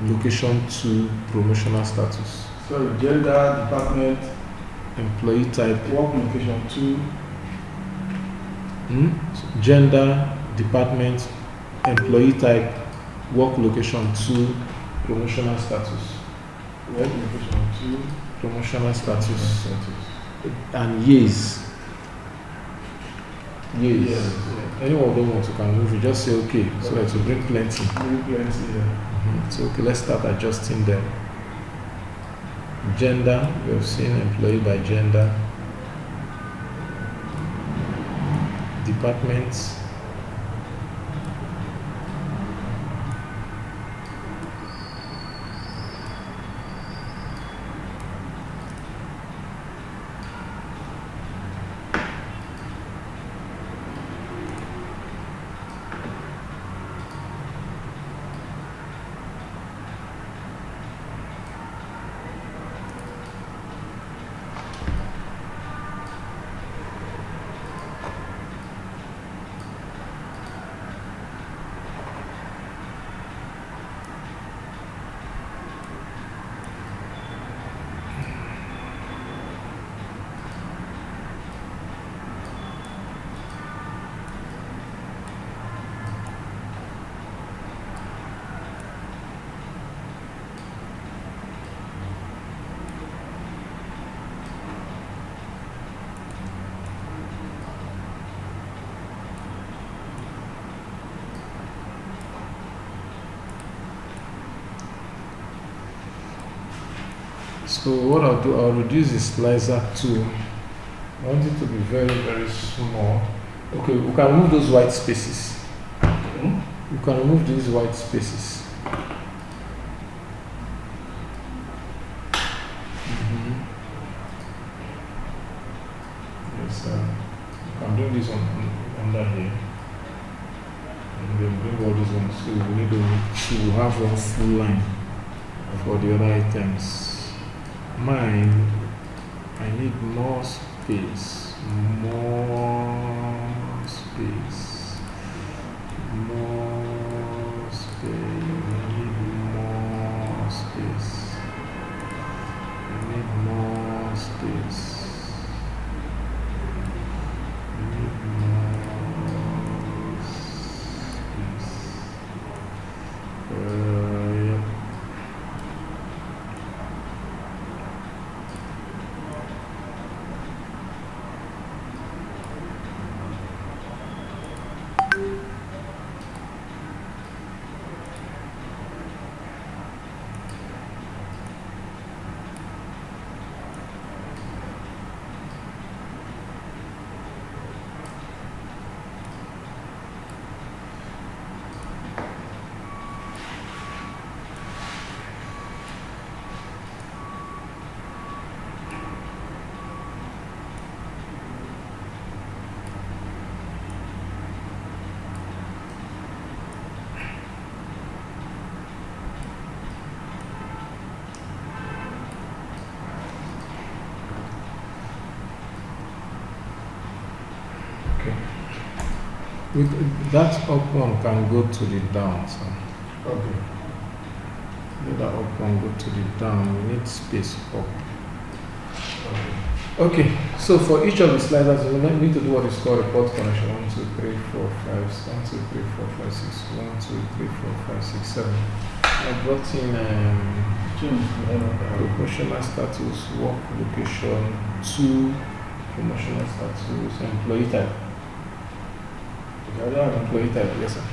location to promotional status. Sorry, gender, department, employee type, work location to gender, department, employee type, work location to promotional status. Work location to promotional status. And years. Years. Yes. Any one of them wants to can move, you just say okay, so that will bring plenty. Bring plenty, yeah. So okay, let's start adjusting them. Gender, we have seen employee by gender. Departments. So what I'll do, I'll reduce the slicer to, I want it to be very, very small. Okay, we can remove those white spaces. You can remove these white spaces. Yes, you can bring this on under here. And then bring all these ones. So we need to have one full line for the other items. Mine, I need more space. More space. More space. I need more space. I need more space. Yep. With that up one can go to the down. So Okay. let that up one go to the down. We need space up. Okay. Okay, so for each of the sliders, we need to do what is called a port connection. 1, 2, 3, 4, 5, 1, 2, 3, 4, 5, 6, 1, 2, 3, 4, 5, 6, 7. I brought in promotional status, work location, 2 promotional status, employee type. Employee type, yes sir.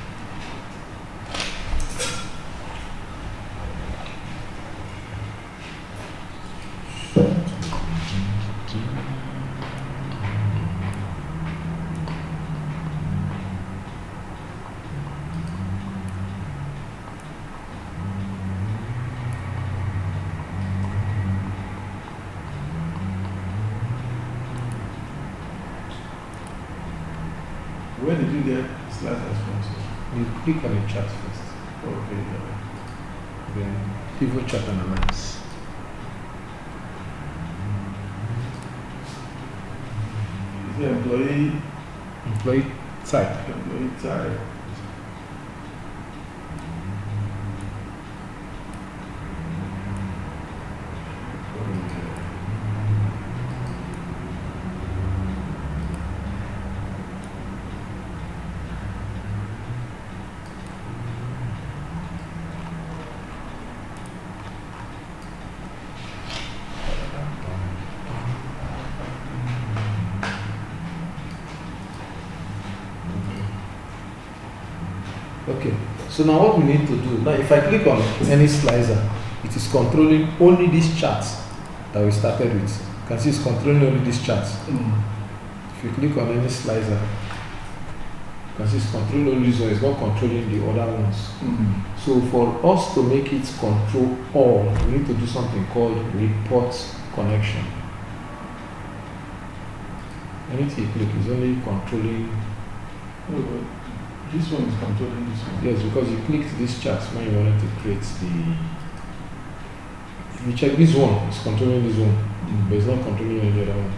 Where did you get sliders from? You click on the chart first, Okay. then pivot chart analyze. Is it employee Type. Employee type. Okay, so now what we need to do, now if I click on any slicer, it is controlling only these charts that we started with. You can see it's controlling only these charts. If you click on any slicer, you can see it's controlling only this one, it's not controlling the other ones. So for us to make it control all, we need to do something called report connection. Anything you click is only controlling. This one is controlling this one. Yes, because you clicked this chart when you wanted to create the. If you check this one, it's controlling this one, but it's not controlling any other one.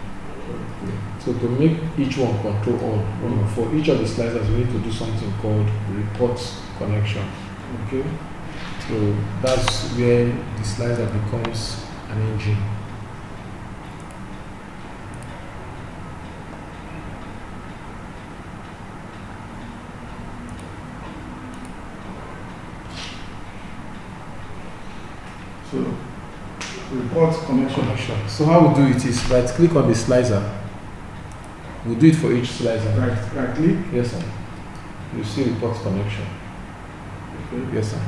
Okay. So to make each one control all, for each of the slicers, we need to do something called report connection. Okay. So that's where the slicer becomes an engine. So, report connection. So how we do it is right click on the slicer. We'll do it for each slicer. Right click. Yes, sir. You see report connection. Okay. Yes, sir.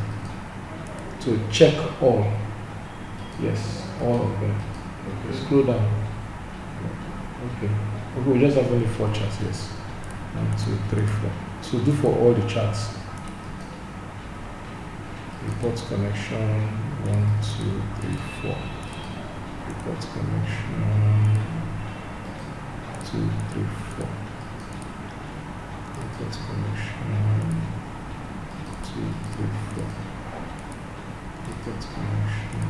So check all. Yes. all of them. Okay. Scroll down. Okay. Okay, we just have only 4 charts, yes. 1, 2, 3, 4. So do for all the charts. Report connection 1, 2, 3, 4. Report connection 2, 3, 4. Report connection 2, 3, 4. Report connection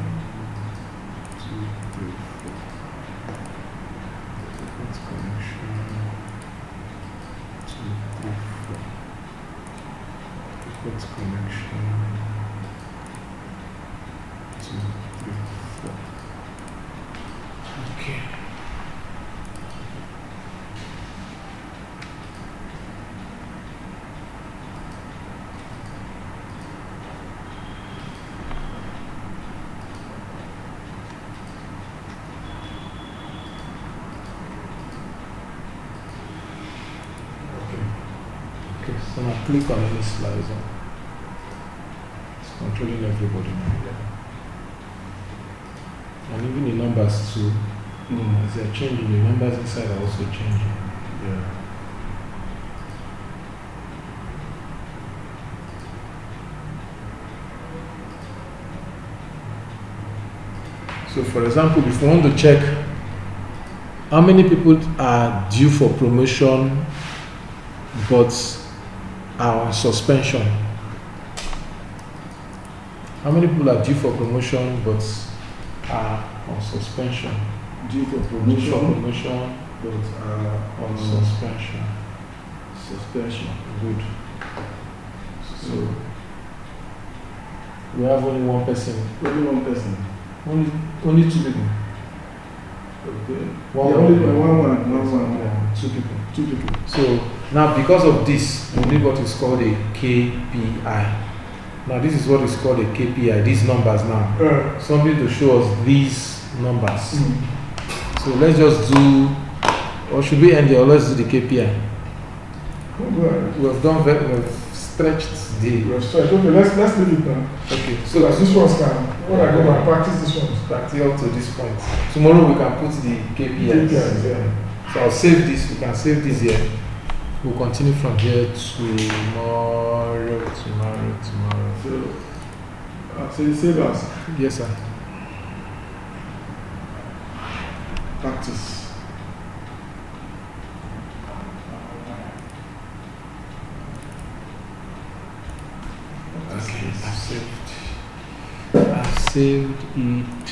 2, 3, 4. Report connection 2, 3, 4. Report connection 2, 3, 4. Okay. Okay, so now click on any slicer. It's controlling everybody now. And even the numbers too, as they're changing, the numbers inside are also changing. Yeah. So for example, if we want to check how many people are due for promotion but are on suspension. How many people are due for promotion but are on suspension? Due for Promotion but on suspension. suspension. Good. So we have only one person. Only one person. Only 2 people. Okay. One, Yeah, only one. Yeah, 2 people. 2 people. So now because of this, we need what is called a KPI. Now this is what is called a KPI, these numbers now. Something to show us these numbers. So let's just do, or should we end there, or let's do the KPI? We've stretched the... Okay, let's leave it now. Okay, So that this one's can, when I go and practice this one. practice up to this point. Tomorrow we can put the KPIs. KPIs, yeah. So I'll save this, we can save this here. We'll continue from here tomorrow. So you save us. Yes, sir. Practice. Okay, I've saved it.